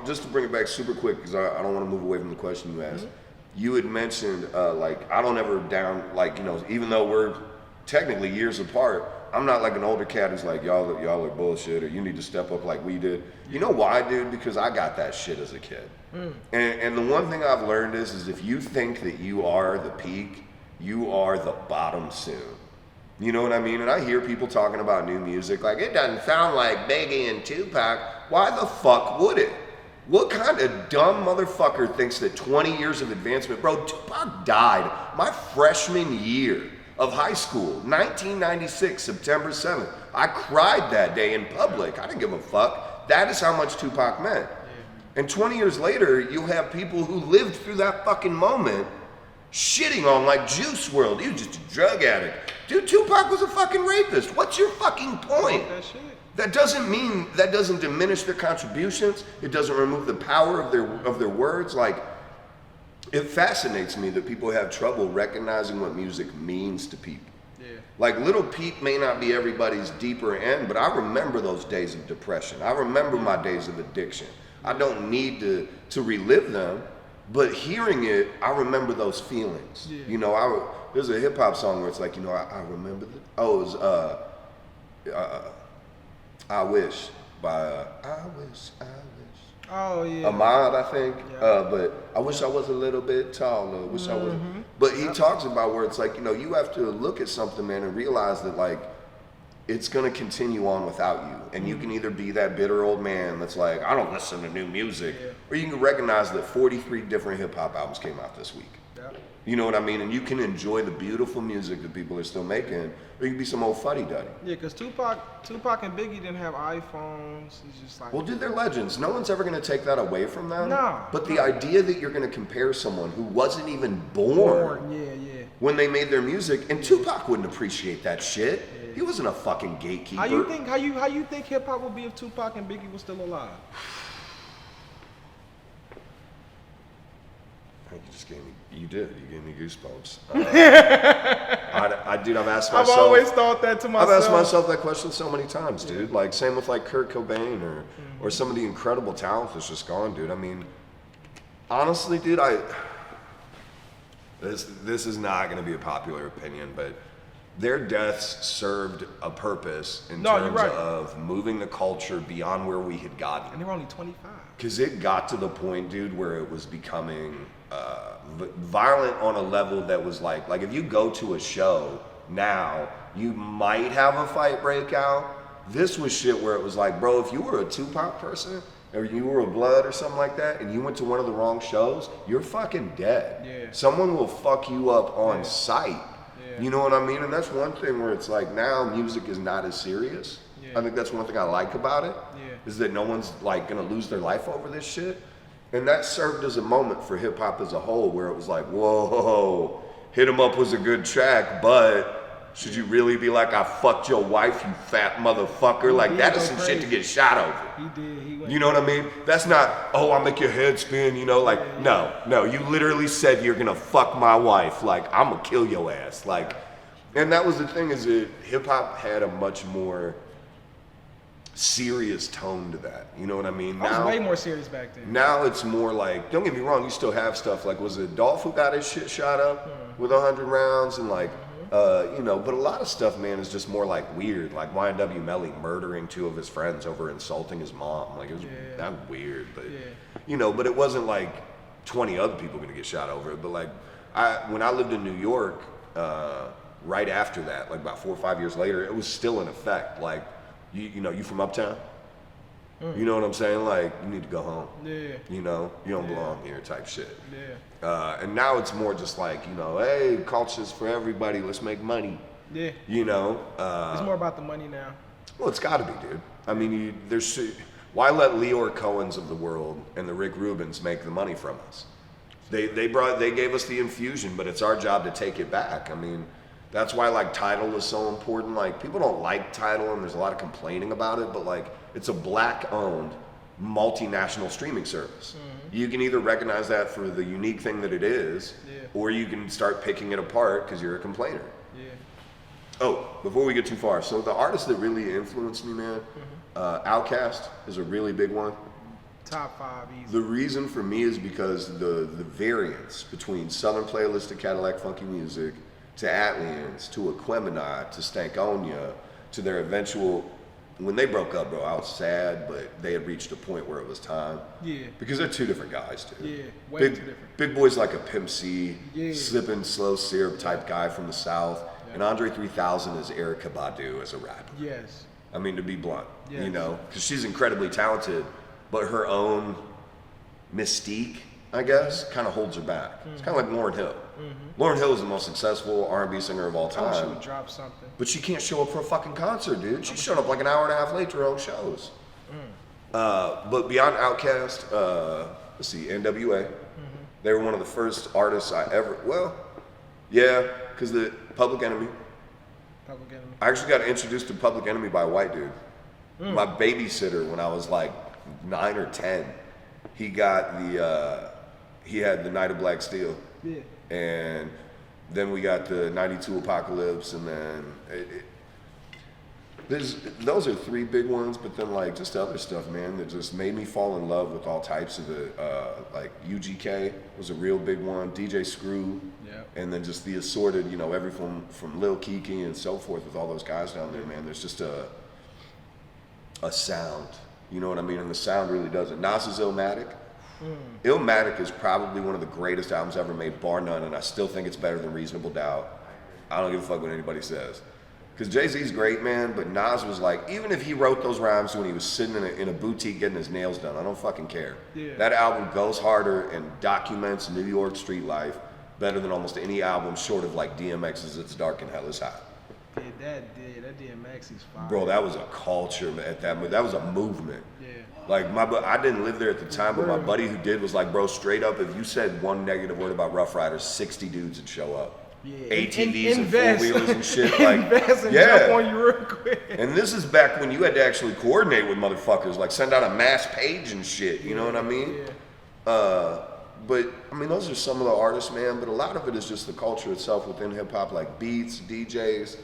just to bring it back super quick, because I don't want to move away from the question you asked. You had mentioned like I don't ever down like even though we're technically years apart. I'm not like an older cat who's like, y'all are bullshit, or you need to step up like we did. You know why, dude? Because I got that shit as a kid. And the one thing I've learned is if you think that you are the peak, you are the bottom soon. You know what I mean? And I hear people talking about new music, like, it doesn't sound like Biggie and Tupac. Why the fuck would it? What kind of dumb motherfucker thinks that 20 years of advancement, bro, Tupac died my freshman year of high school, 1996, September 7th. I cried that day in public. I didn't give a fuck. That is how much Tupac meant. And 20 years later, you'll have people who lived through that fucking moment shitting on like Juice WRLD. He was just a drug addict. Dude, Tupac was a fucking rapist. What's your fucking point? That doesn't diminish their contributions. It doesn't remove the power of their words. Like, it fascinates me that people have trouble recognizing what music means to people. Yeah. Like Little Peep may not be everybody's deeper end, but I remember those days of depression. I remember my days of addiction. I don't need to relive them, but hearing it, I remember those feelings. Yeah. There's a hip hop song where it's like, I remember it was I Wish by I Wish. Oh yeah. Ahmad, I think. Yeah. But I wish I was a little bit taller. Wish I was. But he talks about where it's like, you have to look at something, man, and realize that like it's gonna continue on without you. And you can either be that bitter old man that's like, I don't listen to new music, or you can recognize that 43 different hip hop albums came out this week. Yeah. You know what I mean? And you can enjoy the beautiful music that people are still making, or you can be some old fuddy-duddy. Yeah, because Tupac and Biggie didn't have iPhones. It's just like... Well, dude, they're legends. No one's ever going to take that away from them. No. But the idea that you're going to compare someone who wasn't even born when they made their music, and Tupac wouldn't appreciate that shit. Yeah. He wasn't a fucking gatekeeper. How you think hip-hop would be if Tupac and Biggie were still alive? You gave me goosebumps. I've asked myself. I've always thought that to myself. I've asked myself that question so many times, dude. Like, same with like Kurt Cobain or some of the incredible talent that's just gone, dude. I mean, honestly, dude, this is not going to be a popular opinion, but their deaths served a purpose in terms of moving the culture beyond where we had gotten. And they were only 25. Because it got to the point, dude, where it was becoming violent on a level that was like if you go to a show now, you might have a fight break out. This was shit where it was like, bro, if you were a Tupac person or you were a Blood or something like that and you went to one of the wrong shows, you're fucking dead. Yeah. Someone will fuck you up on sight. Yeah. You know what I mean? And that's one thing where it's like now music is not as serious. Yeah. I think that's one thing I like about it, is that no one's like gonna lose their life over this shit. And that served as a moment for hip hop as a whole where it was like, whoa, Hit 'Em Up was a good track, but should you really be like, I fucked your wife, you fat motherfucker? Like, that is some shit to get shot over. He did. You know what I mean? That's not, I'll make your head spin, like, no, you literally said you're gonna fuck my wife. Like, I'm gonna kill your ass. Like, and that was the thing, is that hip hop had a much more serious tone to that. You know what I mean? Now, it was way more serious back then. Now it's more like, don't get me wrong, you still have stuff like, was it Dolph who got his shit shot up with 100 rounds and like, but a lot of stuff, man, is just more like weird. Like YNW Melly murdering 2 of his friends over insulting his mom. Like, it was that weird, but but it wasn't like 20 other people gonna get shot over it. But like, when I lived in New York, right after that, like about 4 or 5 years later, it was still in effect. Like, you from Uptown? You know what I'm saying? Like, you need to go home. Yeah. You don't belong here type shit. Yeah. And now it's more just like, hey, culture's for everybody. Let's make money. Yeah. It's more about the money now. Well, it's got to be, dude. I mean, why let Leor Cohens of the world and the Rick Rubins make the money from us? They gave us the infusion, but it's our job to take it back. I mean, that's why like Tidal is so important. Like, people don't like Tidal and there's a lot of complaining about it, but like, it's a black owned multinational streaming service. You can either recognize that for the unique thing that it is, or you can start picking it apart because you're a complainer. Yeah. Oh, before we get too far, so the artists that really influenced me, man, Outkast is a really big one. Top 5 easy. The reason for me is because the variance between Southern Playlist to Cadillac Funky Music, to Atlians, to Aquemini, to Stankonia, to their eventual, when they broke up, bro, I was sad, but they had reached a point where it was time. Yeah. Because they're two different guys, dude. Yeah, way big, too different. Big Boy's like a Pimp C, Yeah. sipping slow syrup type guy from the South. Yeah. And Andre 3000 is Erykah Badu as a rapper. Yes. I mean, to be blunt, Yes. you know, because she's incredibly talented, but her own mystique, I guess, kind of holds her back. It's kind of like Lauryn Hill. Lauryn Hill is the most successful R&B singer of all I wish she time, would drop something. but she can't show up for a fucking concert, dude. She showed up like an hour and a half late to her own shows. But beyond Outkast, let's see, NWA. They were one of the first artists I ever, because the Public Enemy. Public Enemy. I actually got introduced to Public Enemy by a white dude. My babysitter when I was like 9 or 10, he got he had the Night of Black Steel. Yeah. And then we got the 92 Apocalypse, and then those are 3 big ones, but then like just other stuff, man, that just made me fall in love with all types of it. Like UGK was a real big one, DJ Screw, and then just the assorted, you know, everything from Lil Kiki and so forth with all those guys down there, man. There's just a sound, you know what I mean? And the sound really does it. Nas's Illmatic. Illmatic is probably one of the greatest albums ever made, bar none, and I still think it's better than Reasonable Doubt. I don't give a fuck what anybody says. Because Jay-Z's great, man, but Nas was like, even if he wrote those rhymes when he was sitting in a boutique getting his nails done, I don't fucking care. Yeah. That album goes harder and documents New York street life better than almost any album short of like DMX's It's Dark and Hell is Hot. Yeah, that DMX is fire. Bro, that was a culture at that was a movement. Yeah. Like I didn't live there at the time, but my buddy who did was like, bro, straight up, if you said one negative word about Rough Riders, 60 dudes would show up. Yeah. ATVs and Invest. 4-wheelers and shit. Like, Invest and jump on you real quick. And this is back when you had to actually coordinate with motherfuckers, like send out a mass page and shit. You know what I mean? Yeah. But I mean, those are some of the artists, man. But a lot of it is just the culture itself within hip hop, like beats, DJs.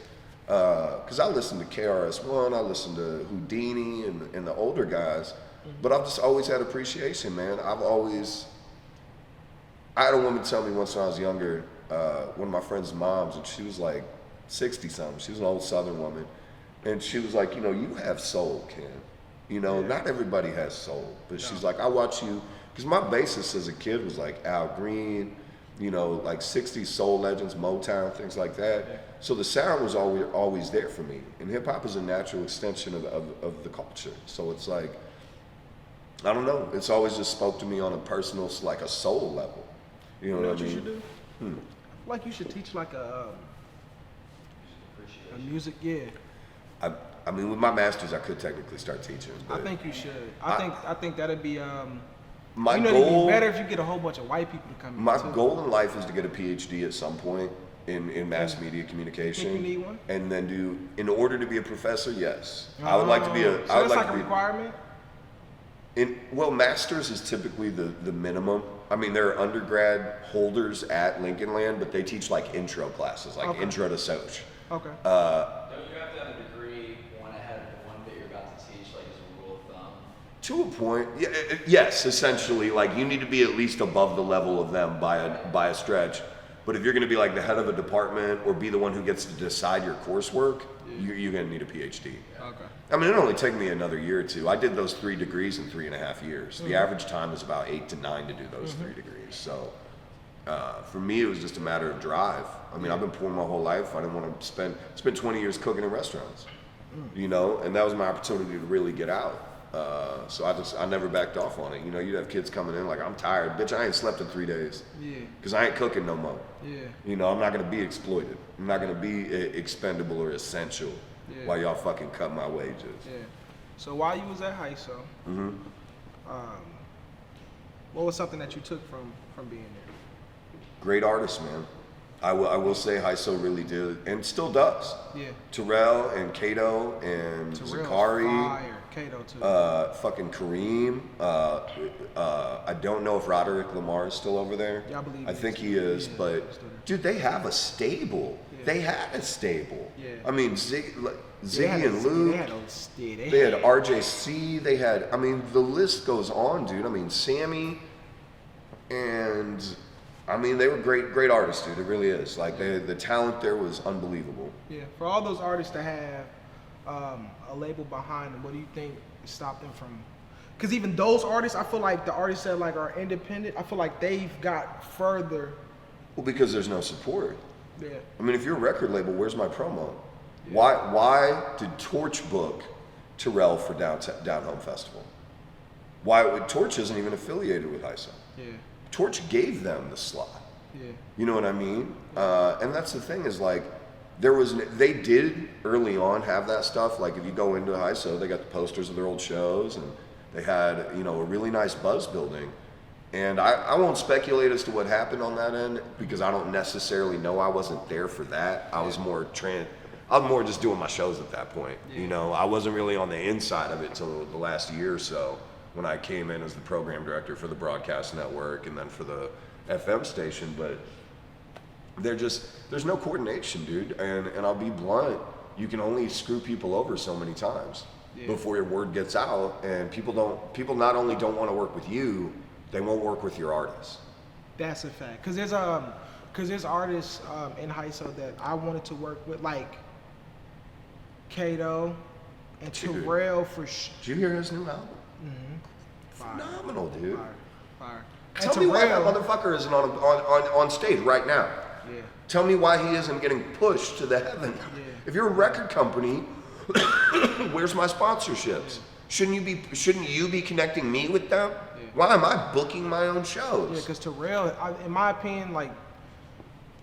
Because I listen to KRS-One, I listen to Houdini and the older guys. But I've just always had appreciation, man. I had a woman tell me once when I was younger, one of my friend's moms, and she was like 60-something. She was an old Southern woman. And she was like, you know, you have soul, Ken. You know, not everybody has soul. But she's like, I watch you, because my basis as a kid was like Al Green, you know, like 60s soul legends, Motown, things like that. Yeah. So the sound was always there for me. And hip hop is a natural extension of the culture. So it's like, I don't know, it's always just spoke to me on a personal, like a soul level. You know what I mean? You should do? I feel like you should teach like a music, I mean, with my master's, I could technically start teaching. I think you should. I think that'd be my it'd goal. be better if you get a whole bunch of white people to come in. My goal in life is to get a PhD at some point in mass media communication. Think you need one? And then in order to be a professor, yes. I would like to be a. So I would that's like like to a be, requirement. Well, masters is typically the minimum. I mean, there are undergrad holders at Lincoln Land, but they teach like intro classes, like intro to Soch. Okay. Don't you have to have a degree one ahead of the one that you're about to teach, like as a rule of thumb? To a point, yes, essentially, like you need to be at least above the level of them by a stretch. But if you're going to be like the head of a department or be the one who gets to decide your coursework, you're going to need a PhD. Okay. I mean, it only took me another year or two. I did those 3 degrees in 3.5 years. The average time is about 8 to 9 to do those 3 degrees. So for me, it was just a matter of drive. I mean, I've been poor my whole life. I didn't want to spend 20 years cooking in restaurants, you know, and that was my opportunity to really get out. So I never backed off on it. You know, you'd have kids coming in like, I'm tired. Bitch, I ain't slept in 3 days. Yeah. Because I ain't cooking no more. Yeah. You know, I'm not going to be exploited. I'm not going to be expendable or essential while y'all fucking cut my wages. Yeah. So while you was at HISO, what was something that you took from being there? Great artists, man. I will say HISO really did, and still does. Yeah. Terrell and Kato and Terrell's Zakari. fire. Kato too. Fucking Kareem. I don't know if Roderick Lamar is still over there. Yeah, I believe I think he is, but dude, they have a stable. Yeah. They had a stable. Yeah. I mean, Ziggy and Luke. They had RJC. They had. I mean, the list goes on, dude. I mean, Sammy, and I mean, they were great artists, dude. It really is. Like the talent there was unbelievable. Yeah. For all those artists to have a label behind them, what do you think stopped them from? Because even those artists, I feel like the artists that like are independent, I feel like they've got further. Well, because there's no support. Yeah. I mean, if you're a record label, where's my promo? Yeah. Why did Torch book Terrell for Down Home Festival? Torch isn't even affiliated with ISO. Yeah. Torch gave them the slot. Yeah. You know what I mean? And that's the thing is like, they did early on have that stuff. Like if you go into ISO, they got the posters of their old shows and they had, you know, a really nice buzz building. And I won't speculate as to what happened on that end because I don't necessarily know. I wasn't there for that. I was more just doing my shows at that point. Yeah. You know, I wasn't really on the inside of it until the last year or so when I came in as the program director for the broadcast network and then for the FM station. But there's no coordination, dude. And I'll be blunt, you can only screw people over so many times before your word gets out. And people not only don't want to work with you, they won't work with your artists. That's a fact. Cause there's artists in HISO that I wanted to work with, like Kato and Terrell for. Did you hear his new album? Mm-hmm. Phenomenal, dude. Fire. Tell me why that motherfucker isn't on stage right now. Yeah. Tell me why he isn't getting pushed to the heaven. Yeah. If you're a record company, where's my sponsorships? Shouldn't you be connecting me with them? Yeah. Why am I booking my own shows? Yeah, because Terrell, in my opinion, like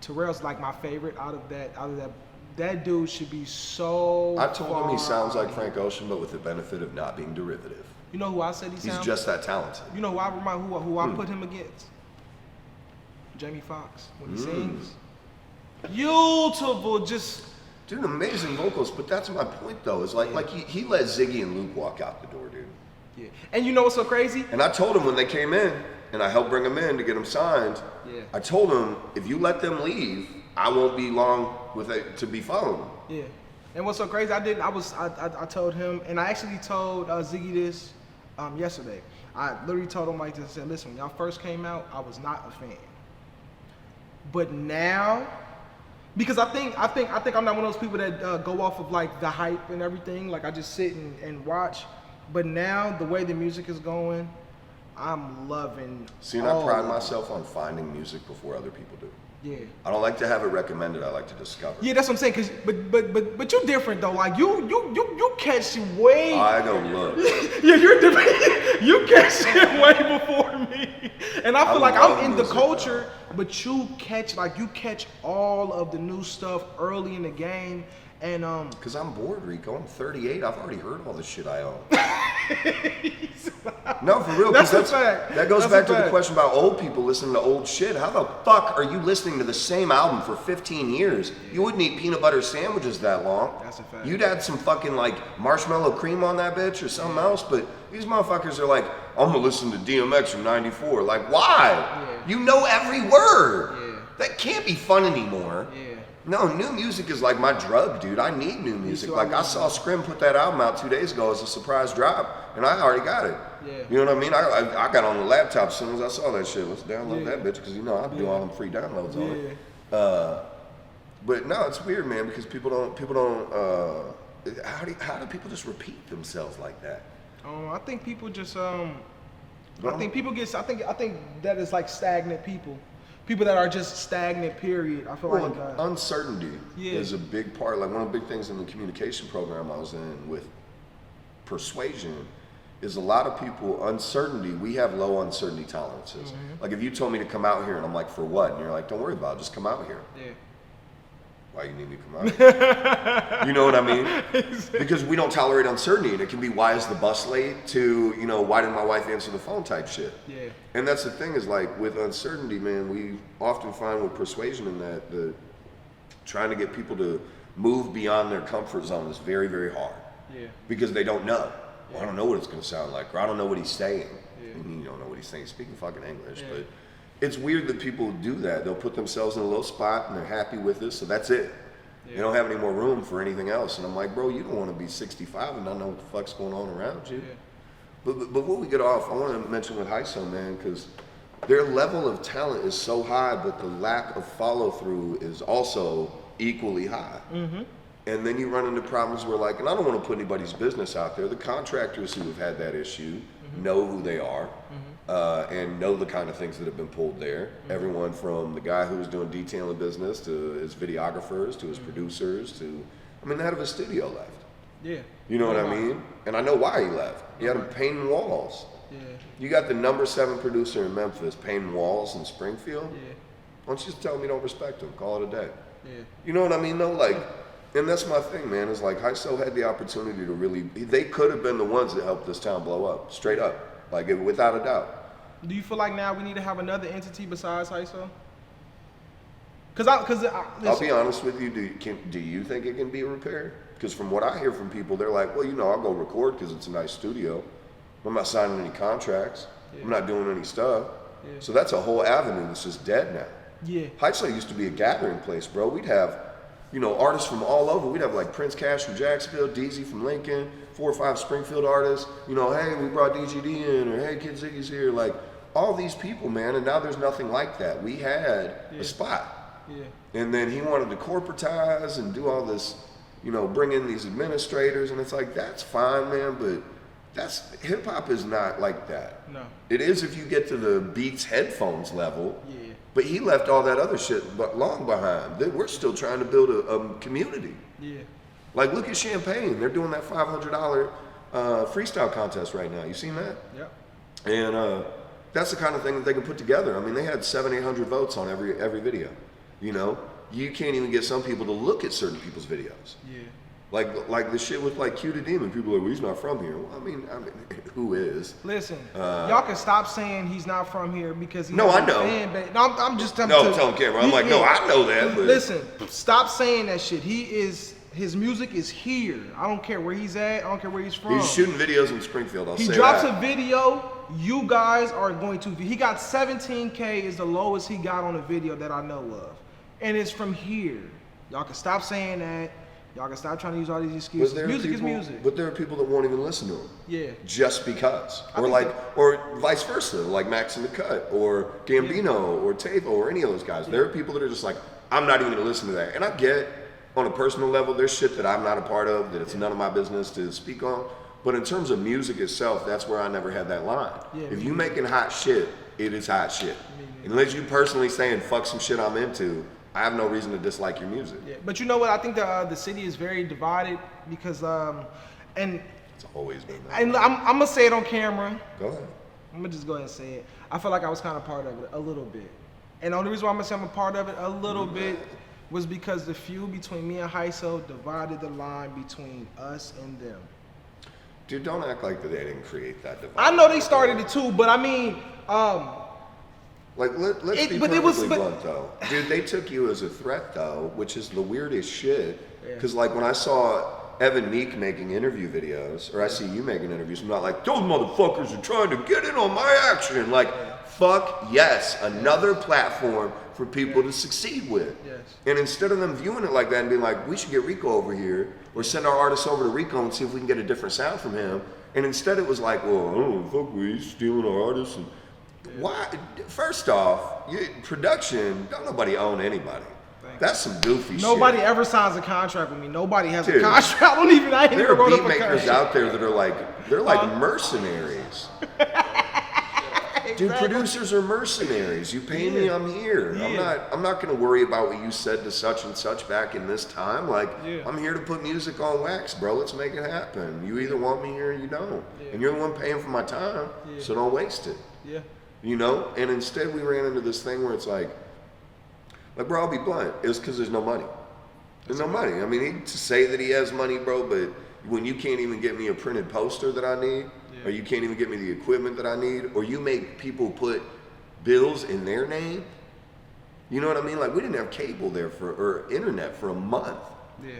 Terrell's like my favorite out of that. That dude should be so. I told him he sounds like Frank Ocean, but with the benefit of not being derivative. You know who I said he sounds? He's just that talented. You know who I put him against? Jamie Foxx when he sings. Beautiful, just. Dude, amazing vocals, but that's my point though. Is like he let Ziggy and Luke walk out the door, dude. Yeah, and you know what's so crazy? And I told him when they came in, and I helped bring them in to get them signed. Yeah. I told him if you let them leave, I won't be long with it to be following them. Yeah. And what's so crazy? I told him, and I actually told Ziggy this yesterday. I literally told him like this. I said, listen, when y'all first came out, I was not a fan. But now, because I think I'm not one of those people that go off of like the hype and everything. Like I just sit and watch. But now the way the music is going, I'm loving. See, and I pride myself on finding music before other people do. Yeah. I don't like to have it recommended. I like to discover. Yeah, that's what I'm saying. Cause, but you're different though. Like you catch way. I don't look. Yeah, you're different. You catch it way before me. And I feel like I'm in the culture, but you catch all of the new stuff early in the game. And because I'm bored, Reco. I'm 38. I've already heard all the shit I own. No, for real. That's a fact. That goes back to the question about old people listening to old shit. How the fuck are you listening to the same album for 15 years? Yeah. You wouldn't eat peanut butter sandwiches that long. That's a fact. You'd add some fucking like marshmallow cream on that bitch or something else. But these motherfuckers are like, I'm gonna listen to DMX from '94. Like, why? Yeah. You know every word. Yeah. That can't be fun anymore. Yeah. No, new music is like my drug, dude. I need new music. Like I saw Scrim put that album out 2 days ago as a surprise drop, and I already got it. Yeah. You know what I mean? I got on the laptop as soon as I saw that shit. Let's download that bitch because you know I do all them free downloads on it. But no, it's weird, man, because people don't. How do people just repeat themselves like that? I think people just I think that is like stagnant people. People that are just stagnant, period. I feel like uncertainty is a big part. Like one of the big things in the communication program I was in with persuasion is a lot of people, uncertainty, we have low uncertainty tolerances. Mm-hmm. Like if you told me to come out here and I'm like, for what? And you're like, don't worry about it, just come out here. Yeah. Why you need me to come out here? You know what I mean? Exactly. Because we don't tolerate uncertainty. And it can be, why is the bus late, to, you know, why didn't my wife answer the phone type shit. Yeah. And that's the thing is like with uncertainty, man, we often find with persuasion in that the trying to get people to move beyond their comfort zone is very, very hard. Yeah. Because they don't know. Well, I don't know what it's gonna sound like, or I don't know what he's saying. Yeah. And you don't know what he's saying. He's speaking fucking English, Yeah. but it's weird that people do that. They'll put themselves in a little spot and they're happy with it, so that's it. Yeah. They don't have any more room for anything else. And I'm like, bro, you don't want to be 65 and not know what the fuck's going on around you. Yeah. But before we get off, I want to mention with Hyso, man, because their level of talent is so high, but the lack of follow through is also equally high. Mm-hmm. And then you run into problems where, like, and I don't want to put anybody's business out there. The contractors who have had that issue know who they are and know the kind of things that have been pulled there. Everyone from the guy who was doing detailing business to his videographers to his producers to, I mean, the head of his studio left. Yeah. You know what I mean? And I know why he left. He had him painting walls. Yeah. You got the number 7 producer in Memphis painting walls in Springfield. Yeah. Why don't you just tell him you don't respect him? Call it a day. Yeah. You know what I mean, though? Like, and that's my thing, man, is like Hyso had the opportunity to really, they could have been the ones that helped this town blow up, straight up, like without a doubt. Do you feel like now we need to have another entity besides Hyso? I'll be honest with you, do you think it can be repaired? Because from what I hear from people, they're like, well, you know, I'll go record because it's a nice studio. I'm not signing any contracts. Yeah. I'm not doing any stuff. Yeah. So that's a whole avenue that's just dead now. Yeah. Hyso used to be a gathering place, bro. We'd have, you know, artists from all over. We'd have like Prince Cash from Jacksonville, DZ from Lincoln, 4 or 5 Springfield artists. You know, hey, we brought DGD in, or hey, Kid Ziggy's here. Like, all these people, man, and now there's nothing like that. We had a spot. Yeah. And then he wanted to corporatize and do all this, you know, bring in these administrators, and it's like, that's fine, man, but hip hop is not like that. No. It is if you get to the Beats headphones level. Yeah. But he left all that other shit long behind. We're still trying to build a community. Yeah. Like, look at Champagne. They're doing that $500 freestyle contest right now. You seen that? Yep. And that's the kind of thing that they can put together. I mean, they had 700-800 votes on every video. You know, you can't even get some people to look at certain people's videos. Yeah. Like the shit with like Q the Demon. People are like, well, he's not from here. Well, I mean, who is? Listen, y'all can stop saying he's not from here because he's No, not I know. a fan base. No, I'm just telling No, tell him, Cameron. I'm like, no, I know that. But Listen, stop saying that shit. His music is here. I don't care where he's at. I don't care where he's from. he's shooting videos in Springfield. I'll He say drops that. a video, you guys are going to. He got 17K is the lowest he got on a video that I know of, and it's from here. Y'all can stop saying that. Y'all can stop trying to use all these excuses. Music is music. But there are people that won't even listen to him. Yeah. Just because. I Or think like, or vice versa, like Max in the Cut, or Gambino, or Tavo, or any of those guys. There are people that are just like, I'm not even gonna listen to that. And I get, on a personal level, there's shit that I'm not a part of, that it's none of my business to speak on. But in terms of music itself, that's where I never had that line. Yeah, If you making hot shit, it is hot shit. Unless you personally saying, fuck some shit I'm into, I have no reason to dislike your music. Yeah, but you know what? I think the city is very divided because and It's always been that. and I'm gonna say it on camera. Go ahead. I'm gonna just go ahead and say it. I feel like I was kind of part of it a little bit, and the only reason why I'm gonna say I'm a part of it a little bit was because the feud between me and Hyso divided the line between us and them. Dude, don't act like they didn't create that divide. I know they started it too, but I mean, Like, let's It- be but perfectly it was- but- blunt, though. Dude, they took you as a threat, though, which is the weirdest shit. Yeah. Because, like, when I saw Evan Meek making interview videos, or I see you making interviews, I'm not like, those motherfuckers are trying to get in on my action. Like, fuck yes, another platform for people to succeed with. Yes. And instead of them viewing it like that and being like, we should get Reco over here, or send our artists over to Reco and see if we can get a different sound from him. And instead it was like, well, I don't know, fuck, he's stealing our artists. And why? First off, production, don't nobody own anybody. That's some goofy shit. nobody ever signs a contract with me. Nobody has Dude, a contract. I don't even. I ain't There even are wrote beat up a makers contract. out there that are like, they're like mercenaries. Dude, producers are mercenaries. You pay me, I'm here. I'm not gonna worry about what you said to such and such back in this time. Like, I'm here to put music on wax, bro. Let's make it happen. You either want me here or you don't. And you're the one paying for my time, so don't waste it. Yeah. You know? And instead we ran into this thing where it's like, bro, I'll be blunt. It's because there's no money. There's no money. I mean, to say that he has money, bro, but when you can't even get me a printed poster that I need, or you can't even get me the equipment that I need, or you make people put bills in their name, you know what I mean? Like, we didn't have cable there or internet for a month. Yeah.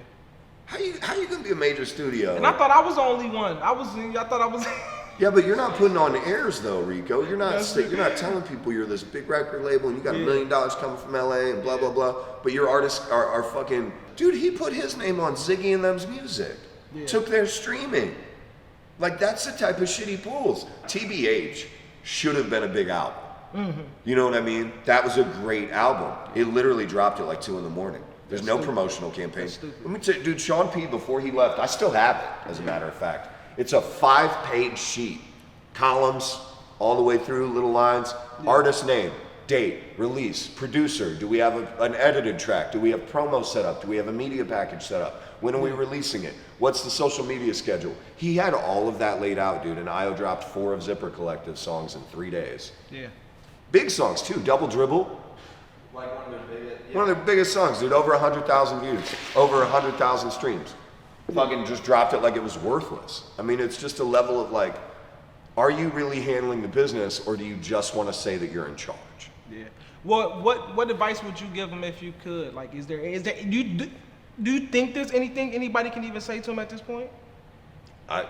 How you gonna be a major studio? And I thought I was the only one. I thought I was. Yeah, but you're not putting on airs though, Reco. You're not telling people you're this big record label and you got $1 million coming from LA and blah blah blah. But your artists are fucking. Dude, he put his name on Ziggy and them's music. Yeah. Took their streaming. Like that's the type of shit he pulls. TBH should have been a big album. Mm-hmm. You know what I mean? That was a great album. It literally dropped at like 2 a.m. There's That's no stupid. promotional campaign. That's stupid. Let me tell you, dude, Sean P, before he left, I still have it, as a matter of fact. It's a 5-page sheet. Columns, all the way through, little lines. Artist name, date, release, producer. Do we have an edited track? Do we have promo set up? Do we have a media package set up? When are we releasing it? What's the social media schedule? He had all of that laid out, dude, and IO dropped 4 of Zipper Collective songs in 3 days. Yeah. Big songs, too. Double Dribble. Like one of their biggest. One of their biggest songs, dude. Over 100,000 views. Over 100,000 streams. Fucking just dropped it like it was worthless. I mean, it's just a level of like, are you really handling the business or do you just want to say that you're in charge? Yeah. What advice would you give him if you could? Like, do you think there's anything anybody can even say to him at this point? I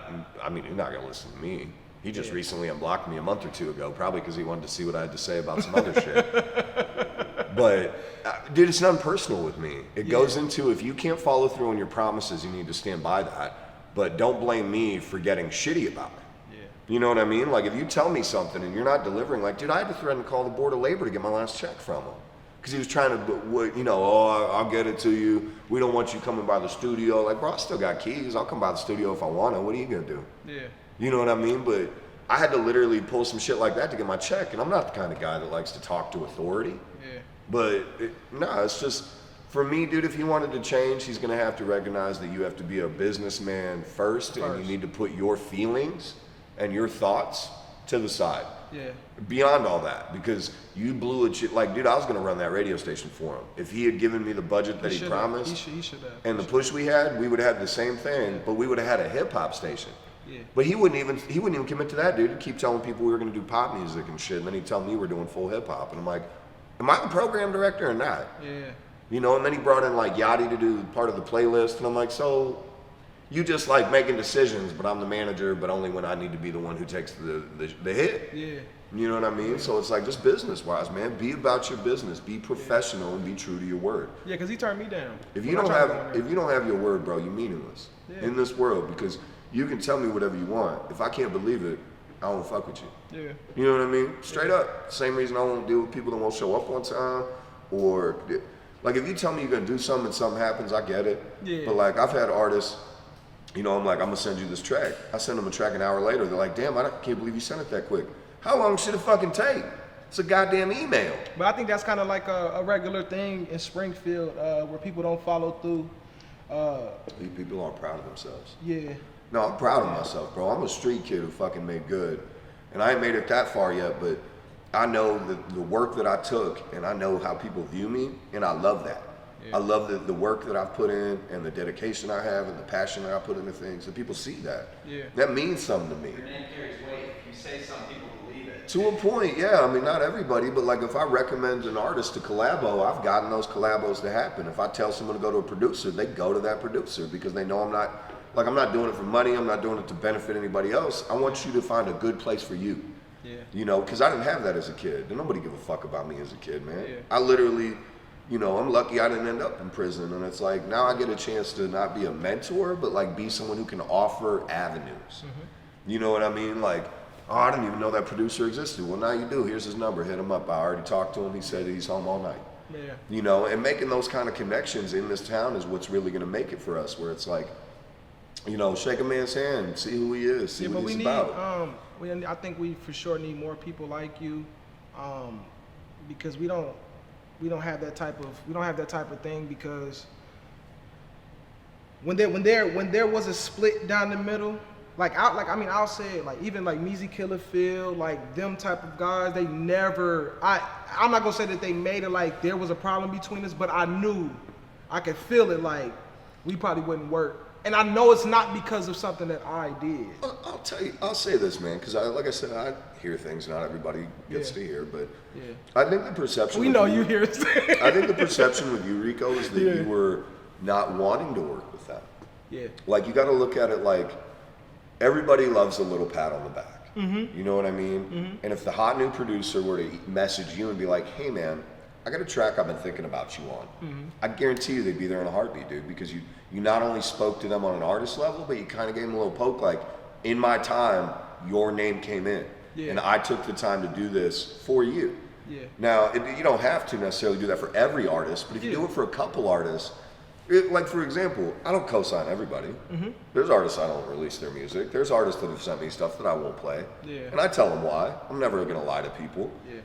mean, you're not going to listen to me. He just recently unblocked me a month or 2 ago, probably because he wanted to see what I had to say about some other shit. But, dude, it's nothing personal with me. It goes into if you can't follow through on your promises, you need to stand by that. But don't blame me for getting shitty about it. Yeah. You know what I mean? Like, if you tell me something and you're not delivering, like, dude, I had to threaten to call the Board of Labor to get my last check from him. Because he was trying to, I'll get it to you. We don't want you coming by the studio. Like, bro, I still got keys. I'll come by the studio if I want to. What are you going to do? Yeah. You know what I mean? But I had to literally pull some shit like that to get my check. And I'm not the kind of guy that likes to talk to authority. Yeah. But, it's just, for me, dude, if he wanted to change, he's going to have to recognize that you have to be a businessman first. And you need to put your feelings and your thoughts to the side. Yeah. Beyond all that, because you blew it. Like, dude, I was gonna run that radio station for him. If he had given me the budget that he promised, he should have. and the push we had, we would have had the same thing, but we would have had a hip hop station. Yeah. But he wouldn't even commit to that, dude. He'd keep telling people we were gonna do pop music and shit, and then he'd tell me we're doing full hip hop, and I'm like, am I the program director or not? Yeah. You know, and then he brought in like Yachty to do part of the playlist, and I'm like, so you just like making decisions, but I'm the manager, but only when I need to be the one who takes the hit. Yeah. You know what I mean? So it's like just business-wise, man. Be about your business. Be professional and be true to your word. Yeah, because he turned me down. If you don't have your word, bro, you're meaningless in this world because you can tell me whatever you want. If I can't believe it, I won't fuck with you. Yeah. You know what I mean? Straight up. Same reason I won't deal with people that won't show up on time or like if you tell me you're gonna do something and something happens, I get it. Yeah. But like I've had artists, I'm like, I'm gonna send you this track. I send them a track an hour later. They're like, damn, I can't believe you sent it that quick. How long should it fucking take? It's a goddamn email. But I think that's kind of like a regular thing in Springfield where people don't follow through. People aren't proud of themselves. Yeah. No, I'm proud of myself, bro. I'm a street kid who fucking made good. And I ain't made it that far yet, but I know the work that I took and I know how people view me, and I love that. Yeah. I love the work that I've put in and the dedication I have and the passion that I put into things, and people see that. Yeah. That means something to me. Your name carries weight. If you say something, people believe it. To a point, yeah. I mean, not everybody, but like if I recommend an artist to collabo, I've gotten those collabos to happen. If I tell someone to go to a producer, they go to that producer because they know I'm not doing it for money. I'm not doing it to benefit anybody else. I want you to find a good place for you. Yeah. You know, because I didn't have that as a kid. Nobody give a fuck about me as a kid, man. Yeah. I literally, I'm lucky I didn't end up in prison. And it's like, now I get a chance to not be a mentor, but like be someone who can offer avenues. Mm-hmm. You know what I mean? Like, oh, I didn't even know that producer existed. Well, now you do. Here's his number. Hit him up. I already talked to him. He said he's home all night. Yeah. And making those kind of connections in this town is what's really going to make it for us, where it's like, shake a man's hand, see who he is, see what he's about. I think we for sure need more people like you, because we don't have that type of thing. Because when there was a split down the middle, I'll say it, like even like Measy Killer Phil, like them type of guys, they never. I'm not gonna say that they made it like there was a problem between us, but I could feel it, like we probably wouldn't work. And I know it's not because of something that I did. I'll tell you, I'll say this, man, because like I said, I hear things not everybody gets to hear, but I think the perception. We know you hear it. I think the perception with you, Reco, is that you were not wanting to work with them. Yeah. Like, you got to look at it like everybody loves a little pat on the back. Mm-hmm. You know what I mean? Mm-hmm. And if the hot new producer were to message you and be like, hey man, I got a track I've been thinking about you on, I guarantee you they'd be there in a heartbeat, dude, because you not only spoke to them on an artist level, but you kind of gave them a little poke, like, in my time, your name came in. Yeah. And I took the time to do this for you. Yeah. Now, you don't have to necessarily do that for every artist, but if you do it for a couple artists, like for example, I don't co-sign everybody. There's artists I don't release their music. There's artists that have sent me stuff that I won't play. Yeah. And I tell them why. I'm never going to lie to people. Yeah.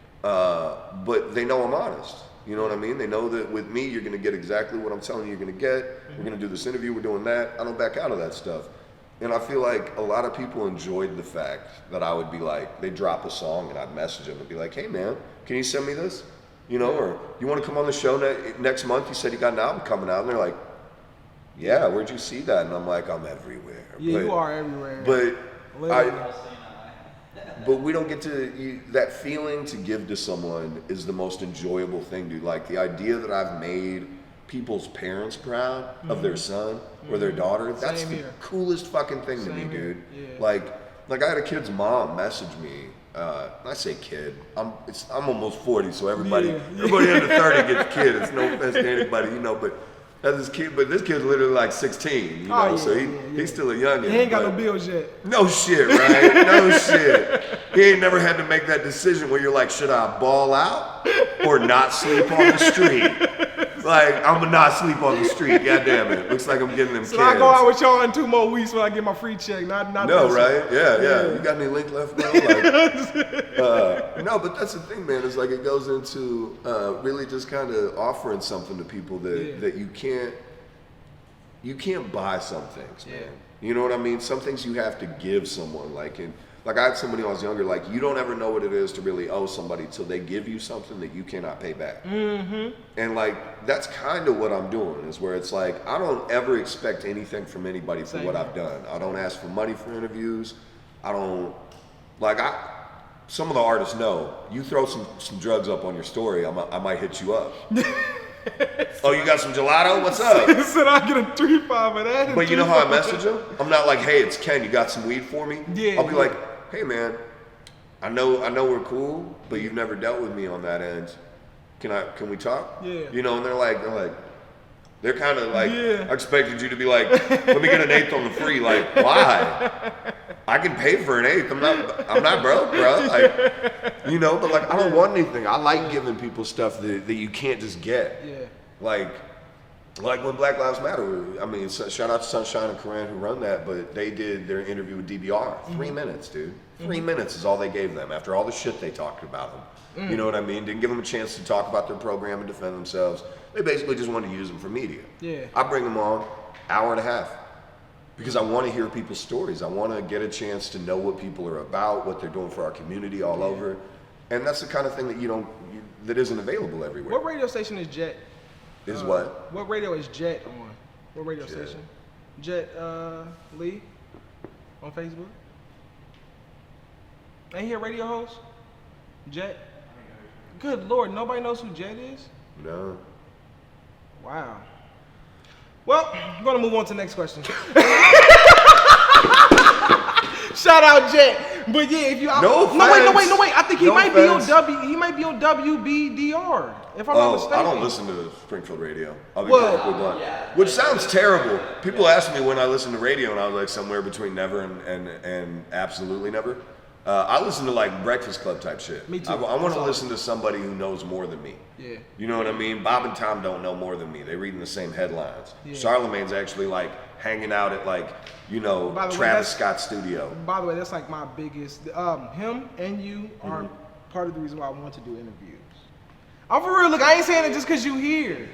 But they know I'm honest. You know what I mean? They know that with me, you're going to get exactly what I'm telling you you're going to get. We're going to do this interview. We're doing that. I don't back out of that stuff. And I feel like a lot of people enjoyed the fact that I would be like, they drop a song and I'd message them and be like, hey man, can you send me this? You know, or you want to come on the show next month? You said you got an album coming out. And they're like, yeah, where'd you see that? And I'm like, I'm everywhere. Yeah, you are everywhere. But Literally. but we don't get to, that feeling to give to someone is the most enjoyable thing, dude. Like the idea that I've made people's parents proud of their son or their daughter, that's Same the here. coolest fucking thing to me, Same here. dude. Yeah. Like I had a kid's mom message me. I say kid. I'm almost 40, so everybody under 30 gets kid. It's no offense to anybody, you know. But this kid's literally like 16, you know. Oh, yeah, so he's still a youngin'. He ain't got no but- bills yet. no shit, right? No shit. He ain't never had to make that decision where you're like, should I ball out or not sleep on the street? Like, I'm gonna not sleep on the street. God damn it. Looks like I'm getting them So kids. I go out with y'all in 2 more weeks when I get my free check. Not No, this right? one. Yeah. You got any link left, bro? Like, no, but that's the thing, man. It's like it goes into really just kind of offering something to people that you can't buy some things, man. Yeah. You know what I mean? Some things you have to give someone. Like I had somebody when I was younger, like you don't ever know what it is to really owe somebody till they give you something that you cannot pay back. Mm-hmm. And like, that's kind of what I'm doing, is where it's like, I don't ever expect anything from anybody for what I've done. I don't ask for money for interviews. I don't, some of the artists know, you throw some drugs up on your story, I might hit you up. Oh, you got some gelato? What's up? Said I get a 3-5 of that. But you know how I message them? I'm not like, hey, it's Ken, you got some weed for me? Yeah, I'll be yeah. like, hey man, I know we're cool, but you've never dealt with me on that end. Can we talk? Yeah. You know, and they're kind of like, Yeah. I expected you to be like, let me get an eighth on the free. Like, why? I can pay for an eighth. I'm not broke, bro. Like, you know, but like, I don't want anything. I like giving people stuff that you can't just get. Yeah. Like when Black Lives Matter, I mean, shout out to Sunshine and Corinne who run that, but they did their interview with DBR. 3 minutes, dude. 3 minutes is all they gave them after all the shit they talked about them. You know what I mean? Didn't give them a chance to talk about their program and defend themselves. They basically just wanted to use them for media. Yeah. I bring them on, hour and a half. Because I want to hear people's stories. I want to get a chance to know what people are about, what they're doing for our community all over. And that's the kind of thing that that isn't available everywhere. What radio station is Jet? Is what? What radio is Jet on? What radio Jet. station? Jet Lee on Facebook. Ain't he a radio host? Jet. Good Lord, nobody knows who Jet is? No. Wow. Well, I'm gonna move on to the next question. Shout out Jet. But yeah, if you No wait. I think he No might offense. be on WBDR. If I'm not mistaken. I don't listen to Springfield radio. I'll be Well, perfectly blunt. Which sounds terrible. People ask me when I listen to radio, and I was like somewhere between never and absolutely never. I listen to like Breakfast Club type shit. Me too. I want That's to all. listen to somebody who knows more than me. Yeah. You know what I mean? Bob and Tom don't know more than me. They reading the same headlines. Yeah. Charlemagne's actually like hanging out at like, By the way, Travis that's- Scott's studio. By the way, that's like my biggest. Him and you are part of the reason why I want to do interviews. I'm for real. Look, I ain't saying it just because you here.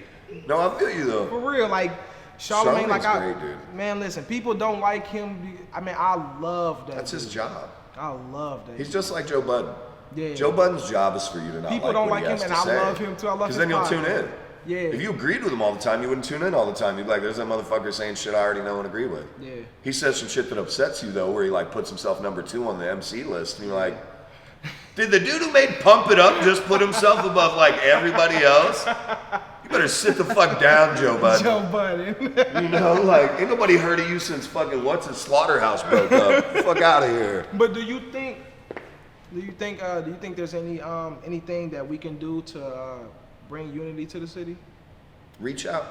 No, I feel you though. For real, like Charlemagne, like Charlemagne's great, dude. Man, listen, people don't like him. I mean, I love that. That's his dude. job. I love that. He's dude. just like Joe Budden. Yeah. Joe Budden's job is for you to not People like don't what he like him, has and to I say. love him too. I love Because his then you'll tune podcast. in. Yeah. If you agreed with him all the time, you wouldn't tune in all the time. You'd be like, there's that motherfucker saying shit I already know and agree with. Yeah. He says some shit that upsets you though, where he like puts himself number 2 on the MC list, and you're like, did the dude who made Pump It Up just put himself above like everybody else? You better sit the fuck down, Joe Budden. Joe Budden. You know, like, ain't nobody heard of you since fucking what's it, Slaughterhouse broke up. Fuck out of here. But do you think there's anything that we can do to bring unity to the city? Reach out.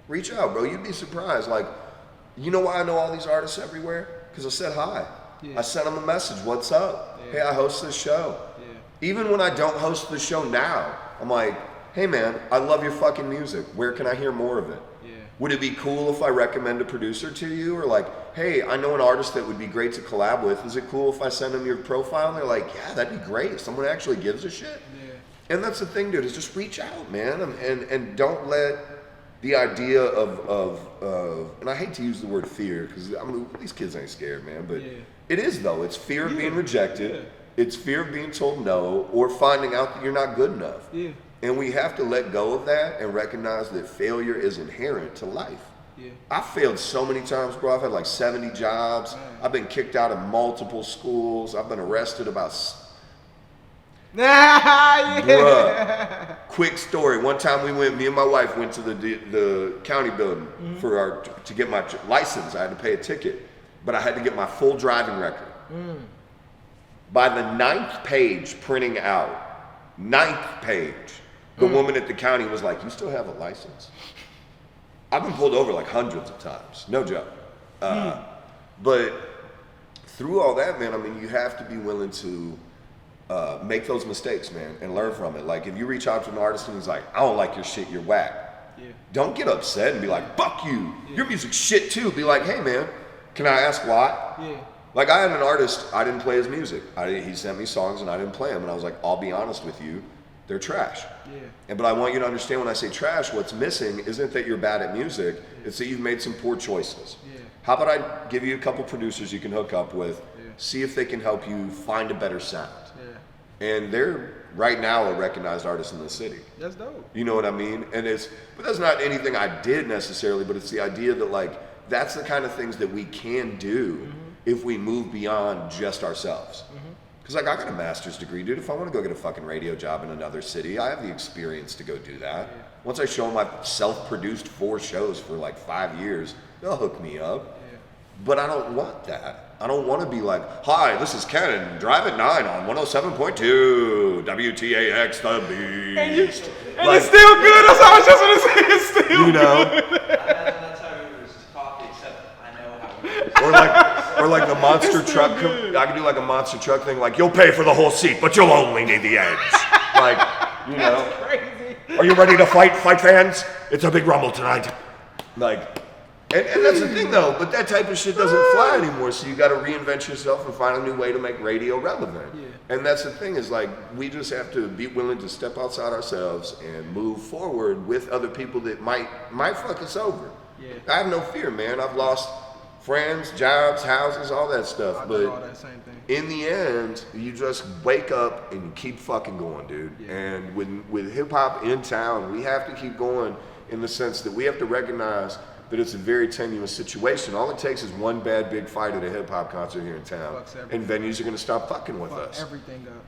Reach out, bro. You'd be surprised. Like, you know why I know all these artists everywhere? Because I said hi. Yeah. I sent them a message. What's up? Yeah. Hey, I host this show. Yeah. Even when I don't host the show now, I'm like, hey man, I love your fucking music. Where can I hear more of it? Yeah. Would it be cool if I recommend a producer to you? Or like, hey, I know an artist that would be great to collab with. Is it cool if I send them your profile? And they're like, yeah, that'd be great. Someone actually gives a shit. Yeah. And that's the thing, dude, is just reach out, man. And don't let the idea of and I hate to use the word fear, because I mean, these kids ain't scared, man, but Yeah. it is though. It's fear of being rejected. Yeah. It's fear of being told no, or finding out that you're not good enough. Yeah. And we have to let go of that and recognize that failure is inherent to life. Yeah. I failed so many times, bro. I've had like 70 jobs. I've been kicked out of multiple schools. I've been arrested about... Yeah. Bruh. Quick story. One time me and my wife went to the county building to get my license. I had to pay a ticket, but I had to get my full driving record. By the 9th page printing out, 9th page, the woman at the county was like, you still have a license? I've been pulled over like hundreds of times, no joke. But through all that, man, I mean, you have to be willing to make those mistakes, man, and learn from it. Like, if you reach out to an artist and he's like, I don't like your shit, you're whack. Yeah. Don't get upset and be like, fuck you. Your music's shit too. Be like, hey, man, can I ask why? Yeah. Like, I had an artist, I didn't play his music. He sent me songs and I didn't play them. And I was like, I'll be honest with you, they're trash. Yeah. But I want you to understand, when I say trash, what's missing isn't that you're bad at music, it's that you've made some poor choices. Yeah. How about I give you a couple producers you can hook up with, see if they can help you find a better sound. Yeah. And they're right now a recognized artist in the city. That's dope. You know what I mean? But that's not anything I did necessarily, but it's the idea that, like, that's the kind of things that we can do if we move beyond just ourselves. Because, like, I got a master's degree, dude. If I want to go get a fucking radio job in another city, I have the experience to go do that. Yeah. Once I show them I've self-produced 4 shows for like 5 years, they'll hook me up. Yeah. But I don't want that. I don't want to be like, hi, this is Ken, drive at 9 on 107.2, WTAX the Beast. And it's still good. That's what I was just gonna say. It's still You know? I imagine that's how he was talking, except I know how he was. Or like the monster truck. I can do like a monster truck thing, like, you'll pay for the whole seat, but you'll only need the edge. Like, you know. crazy. Are you ready to fight fans? It's a big rumble tonight. Like, and that's the thing though, but that type of shit doesn't fly anymore, so you gotta reinvent yourself and find a new way to make radio relevant. Yeah. And that's the thing, is like, we just have to be willing to step outside ourselves and move forward with other people that might fuck us over. Yeah. I have no fear, man. I've lost friends, jobs, houses, all that stuff. I But do all that same thing. in the end, you just wake up and you keep fucking going, dude. Yeah. And with hip hop in town, we have to keep going in the sense that we have to recognize that it's a very tenuous situation. All it takes is one bad big fight at a hip hop concert here in town, Fucks everything. and venues are gonna stop fucking with Fuck us. everything up.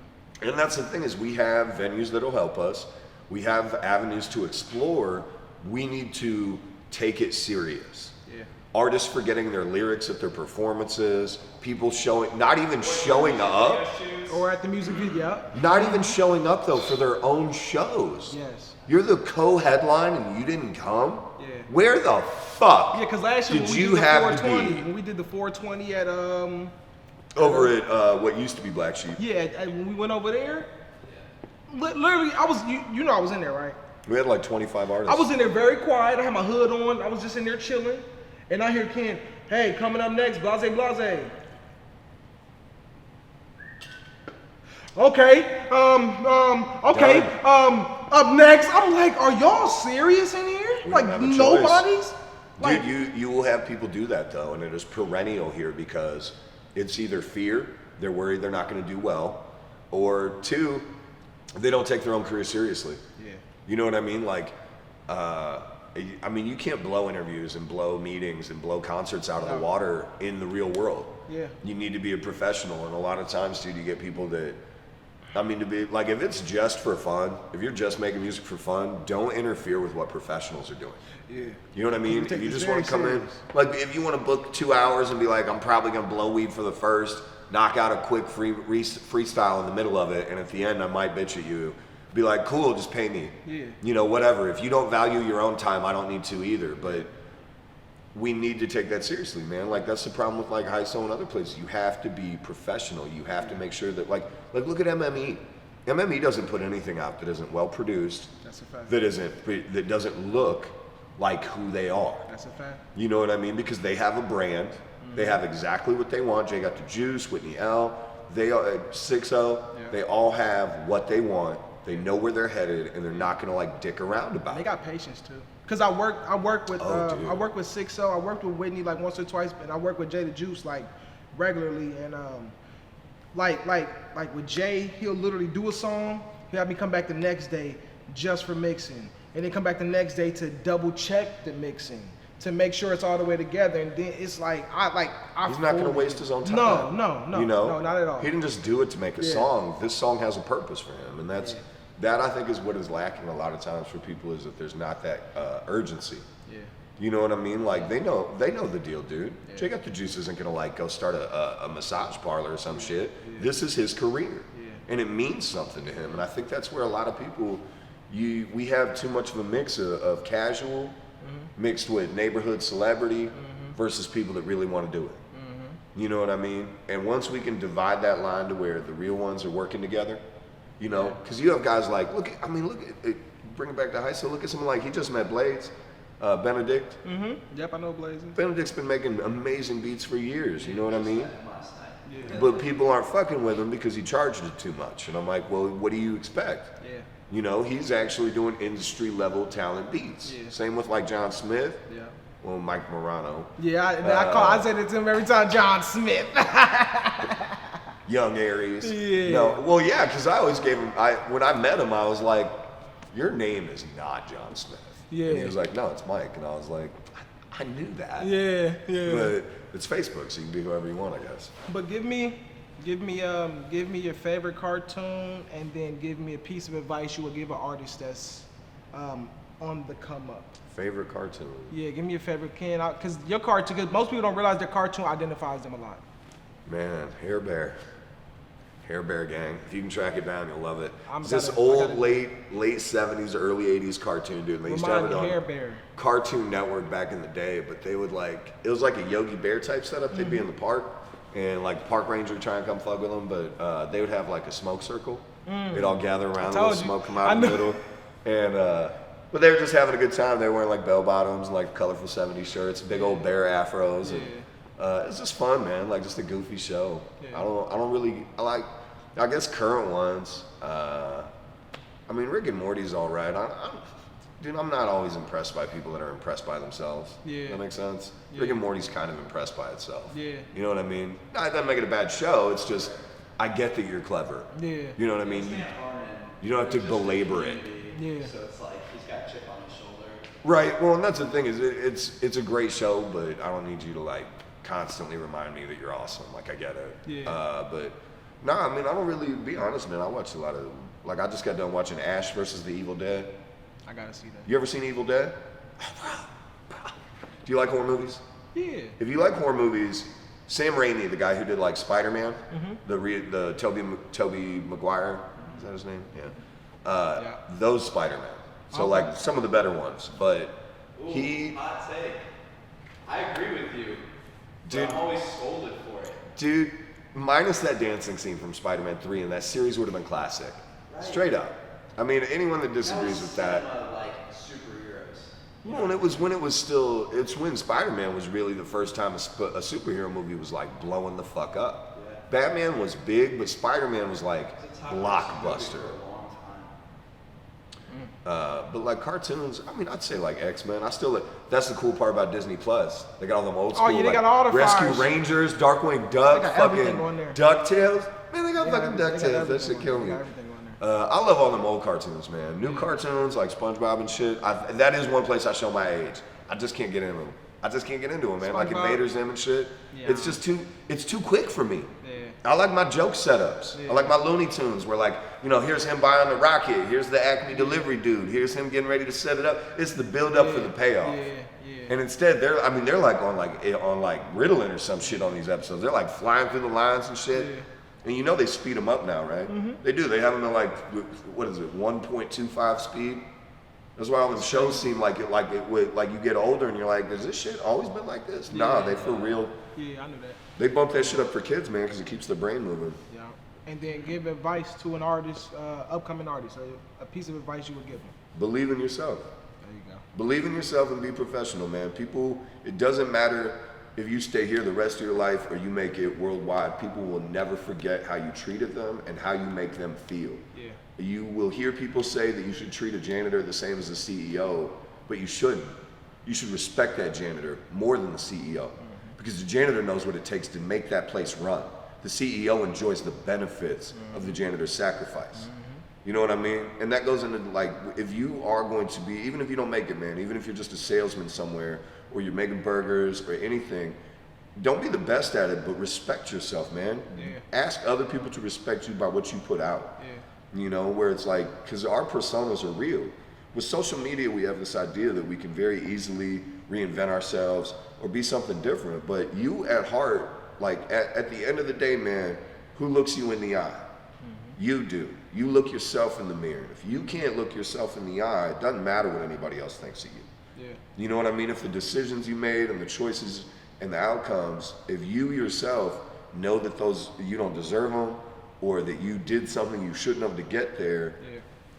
And that's the thing, is we have venues that'll help us. We have avenues to explore. We need to take it serious. Yeah. Artists forgetting their lyrics at their performances, people not even showing up. Or at the music video. Not even showing up though for their own shows. Yes. You're the co-headline and you didn't come? Yeah. Where the fuck Yeah, because last year did when we you did the have to 420, be? when we did the 420 at Over at what used to be Black Sheep. yeah, when we went over there, literally I was you know I was in there, right? We had like 25 artists. I was in there very quiet. I had my hood on. I was just in there chilling, and I hear Ken, "Hey, coming up next, blase blase." Okay, okay, up next. I'm like, are y'all serious in here? We Like don't have a nobody's? Like, Dude, you will have people do that though, and it is perennial here, because it's either fear, they're worried they're not going to do well, or 2, they don't take their own career seriously. yeah, You know what I mean? Like, I mean, you can't blow interviews and blow meetings and blow concerts out of the water in the real world. Yeah. You need to be a professional, and a lot of times, dude, you get people that I mean, to be like, if it's just for fun, if you're just making music for fun, don't interfere with what professionals are doing. Yeah. You know what I mean? take If you this just want to very come in, serious. like if you want to book 2 hours and be like, I'm probably gonna blow weed for the first, knock out a quick freestyle in the middle of it, and at the end I might bitch at you. Be like, cool, just pay me. Yeah. You know, whatever. If you don't value your own time, I don't need to either. But we need to take that seriously, man. Like that's the problem with like HISO and other places. You have to be professional. You have to make sure that like look at MME. MME doesn't put anything out that isn't well produced. That's a fact. That doesn't look like who they are. That's a fact. You know what I mean? Because they have a brand. They have exactly what they want. Jay got the juice, Whitney L. They are 6-0. Yeah. They all have what they want. They know where they're headed, and they're not gonna like dick around about They it. got patience too. Cause I work with dude. I work with 6-0. I worked with Whitney like once or twice, and I work with Jay the Juice like regularly. And like with Jay, he'll literally do a song. He'll have me come back the next day just for mixing, and then come back the next day to double check the mixing to make sure it's all the way together. And then it's like He's not gonna waste his own time. No, You know, no, not at all. He didn't just do it to make a Yeah. song. This song has a purpose for him, and that's Yeah. that I think is what is lacking a lot of times for people is that there's not that urgency. Yeah. You know what I mean? Like they know the deal, dude. Yeah. Jay Got the Juice isn't gonna like go start a massage parlor or some shit. This is his career, Yeah. and it means something to him. And I think that's where a lot of people, we have too much of a mix of casual mixed with neighborhood celebrity versus people that really want to do it. You know what I mean? And once we can divide that line to where the real ones are working together, you know, because you have guys like look at bring it back to high school. Look at someone like he just met Blades. Benedict. Yep, I know Blazing. Benedict's been making amazing beats for years, you know what I mean? Last night. Yeah. But people aren't fucking with him because he charged it too much. And I'm like, well, what do you expect? Yeah. You know, he's actually doing industry level talent beats. Yeah. Same with like John Smith. Yeah. Well, Mike Morano. Yeah, I said it to him every time, John Smith. Young Aries. Yeah. No, well, yeah, because I always gave him, when I met him, I was like, your name is not John Smith. Yeah. And he was like, no, it's Mike. And I was like, I knew that. Yeah, yeah. But it's Facebook, so you can be whoever you want, I guess. But give me your favorite cartoon, and then give me a piece of advice you would give an artist that's on the come up. Favorite cartoon? Yeah, give me your favorite because your cartoon. Because most people don't realize their cartoon identifies them a lot. Man, Hair Bear Gang. If you can track it down, you'll love it. It's this I old gotta- late 70s, early 80s cartoon, dude. They used to have Remind it me, on Hair Bear. Cartoon Network back in the day, but they would like, it was like a Yogi Bear type setup. They'd be in the park, and like park ranger would try and come fuck with them, but they would have like a smoke circle. They'd all gather around, a little told you. smoke come I out in the know. middle, and but they were just having a good time. They were wearing like bell bottoms and like colorful 70s shirts, big old bear afros, and it's just fun, man. Like just a goofy show. Yeah. I don't really, I guess current ones. I mean, Rick and Morty's all right. I'm not always impressed by people that are impressed by themselves. Yeah. That makes sense? Yeah. Rick and Morty's kind of impressed by itself. Yeah. You know what I mean? No, it doesn't make it a bad show. It's just, I get that you're clever. Yeah. You know what I mean? You don't have to belabor it. Yeah. So it's like he's got a chip on his shoulder. Right. Well, and that's the thing is it's a great show, but I don't need you to like constantly remind me that you're awesome. Like I get it. Yeah. But no, I mean I don't really, be honest, man. I watched a lot of, like I just got done watching Ash versus the Evil Dead. I gotta see that. You ever seen Evil Dead? Bro. Do you like horror movies? Yeah. If you like horror movies, Sam Raimi, the guy who did like Spider-Man, the Tobey Maguire, is that his name? Yeah. Yeah. Those Spider-Man. So Okay. like some of the better ones, but Ooh, hot take. I agree with you. Dude. But I'm always scolded for it. dude, minus that dancing scene from Spider-Man 3, and that series would have been classic. Straight up. I mean, anyone that disagrees with that. Cinema, like superheroes. Well, and it was when it's when Spider-Man was really the first time a superhero movie was like blowing the fuck up. Yeah. Batman was big, but Spider-Man was like It's a top blockbuster. for a long time. But like cartoons, I mean, I'd say like X-Men. That's the cool part about Disney Plus. They got all them old school, yeah, they like got all the Rescue fires. Rangers, Darkwing Duck, They got fucking everything on there. DuckTales. Man, they got Yeah, fucking they got DuckTales. That everything shit on kill there. me. They got everything on there. I love all them old cartoons, man. New cartoons like SpongeBob and shit. That is one place I show my age. I just can't get into them. Man. Like SpongeBob? Invader Zim and shit. Yeah. It's just too quick for me. Yeah. I like my joke setups. Yeah. I like my Looney Tunes where like, you know, here's him buying the rocket, here's the Acme delivery dude, here's him getting ready to set it up. It's the build up for the payoff. Yeah. And instead they're like on Ritalin or some shit on these episodes. They're like flying through the lines and shit. Yeah. And you know they speed them up now, right? Mm-hmm. They do. They have them at like, what is it, 1.25 speed? That's why all them shows seem like you get older and you're like, has this shit always been like this? Nah, they for real. Yeah, I knew that. They bump that shit up for kids, man, because it keeps the brain moving. Yeah. And then give advice to an artist, upcoming artist. A piece of advice you would give them. Believe in yourself. There you go. Believe in yourself and be professional, man. People, it doesn't matter if you stay here the rest of your life or you make it worldwide. People will never forget how you treated them and how you make them feel. Yeah. You will hear people say that you should treat a janitor the same as the CEO, but you shouldn't. You should respect that janitor more than the CEO. Because the janitor knows what it takes to make that place run. The CEO enjoys the benefits of the janitor's sacrifice. You know what I mean? And that goes into like, if you are going to be, even if you don't make it, man, even if you're just a salesman somewhere, or you're making burgers or anything, don't be the best at it, but respect yourself, man. Yeah. Ask other people to respect you by what you put out. Yeah. You know, where it's like, because our personas are real. With social media, we have this idea that we can very easily reinvent ourselves or be something different. But you at heart, like at the end of the day, man, who looks you in the eye? You do. You look yourself in the mirror. If you can't look yourself in the eye, it doesn't matter what anybody else thinks of you. Yeah. You know what I mean? If the decisions you made and the choices and the outcomes, if you yourself know that those, you don't deserve them, or that you did something you shouldn't have to get there,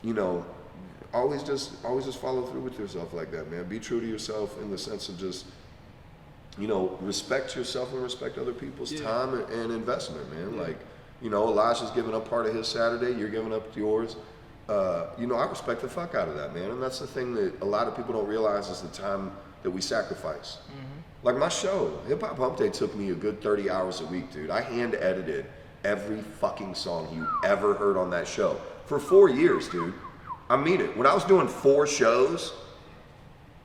you know, always just follow through with yourself like that, man. Be true to yourself in the sense of just, you know, respect yourself and respect other people's time and investment, man. Like, you know, Elijah's giving up part of his Saturday, you're giving up yours. You know, I respect the fuck out of that, man. And that's the thing that a lot of people don't realize is the time that we sacrifice. Like my show, Hip Hop Hump Day took me a good 30 hours a week, dude. I hand edited every fucking song you ever heard on that show for 4 years, dude. I mean it. When I was doing 4 shows,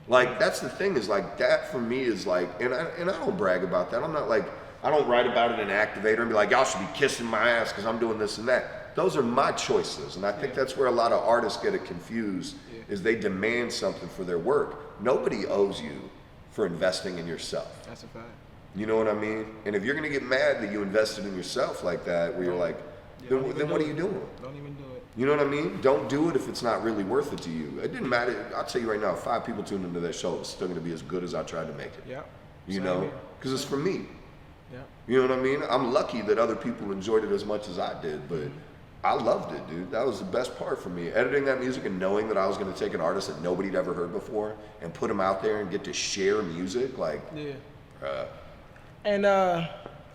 like that's the thing is like that for me is like, and I don't brag about that. I'm not like, I don't write about it in Activator and be like, y'all should be kissing my ass because I'm doing this and that. Those are my choices. And I think that's where a lot of artists get it confused is they demand something for their work. Nobody owes you for investing in yourself. That's a fact. You know what I mean? And if you're gonna get mad that you invested in yourself like that, where you're like, then what are you doing? Don't even do it. You know what I mean? Don't do it if it's not really worth it to you. It didn't matter. I'll tell you right now, if 5 people tuned into that show, it's still gonna be as good as I tried to make it. Yeah. You know? Because it's for me. Yeah. You know what I mean? I'm lucky that other people enjoyed it as much as I did, but I loved it, dude. That was the best part for me. Editing that music and knowing that I was gonna take an artist that nobody'd ever heard before and put him out there and get to share music, like, And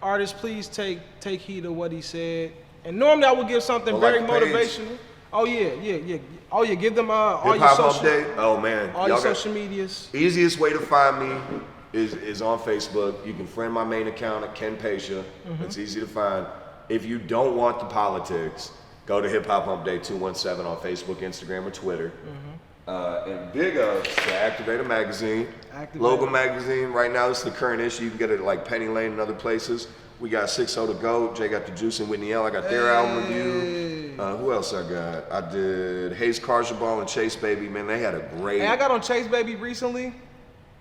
artists, please take heed of what he said. And normally I would give something very motivational. Oh yeah. Oh yeah, give them all your Hip-Hop social. Update. Oh man, all your social medias. Easiest way to find me is on Facebook. You can friend my main account at Ken Pacha. It's easy to find. If you don't want the politics, go to Hip Hop Hump Day 217 on Facebook, Instagram, or Twitter. And big ups to Activator Magazine. Logo Magazine. Right now, it's the current issue. You can get it at like Penny Lane and other places. We got 6-0 to go. Jay got the Juice and Whitney L. I got their album review. Who else I got? I did Hayes Carjabal and Chase Baby. Man, they had a great. Hey, I got on Chase Baby recently.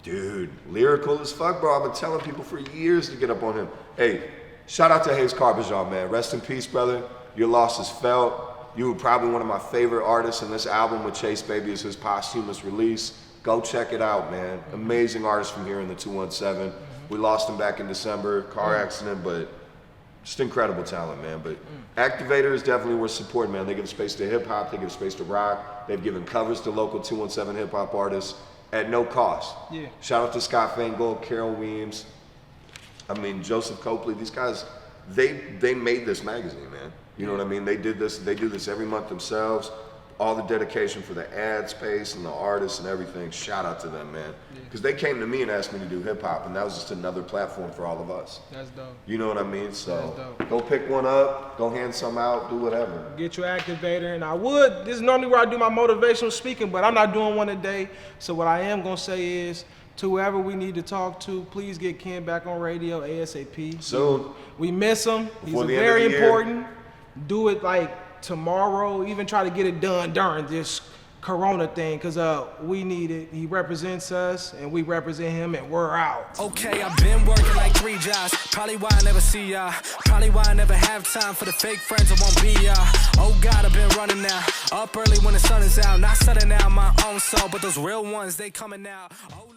Dude, lyrical as fuck, bro. I've been telling people for years to get up on him. Hey, shout out to Hayes Carjabal, man. Rest in peace, brother. Your loss is felt. You were probably one of my favorite artists, and this album with Chase Baby is his posthumous release. Go check it out, man. Amazing artist from here in the 217. We lost him back in December, car accident, but just incredible talent, man. But Activator is definitely worth supporting, man. They give space to hip hop, they give space to rock. They've given covers to local 217 hip hop artists at no cost. Yeah. Shout out to Scott Fangold, Carol Weems, I mean, Joseph Copley. These guys, they made this magazine, man. You know what I mean? They do this every month themselves. All the dedication for the ad space and the artists and everything. Shout out to them, man. Because they came to me and asked me to do hip hop, and that was just another platform for all of us. That's dope. You know what I mean? So That's dope. go pick one up, go hand some out, do whatever. Get your Activator, and this is normally where I do my motivational speaking, but I'm not doing one today. So what I am gonna say is, to whoever we need to talk to. Please get Ken back on radio ASAP. Soon. We miss him. He's Before the end of very the year. important. Do it like tomorrow. Even try to get it done during this Corona thing, because we need it. He represents us, and we represent him, and we're out. Okay, I've been working like 3 jobs. Probably why I never see ya. Probably why I never have time for the fake friends I won't be ya. Oh God, I've been running now. Up early when the sun is out. Not setting out my own soul, but those real ones, they coming out. Oh,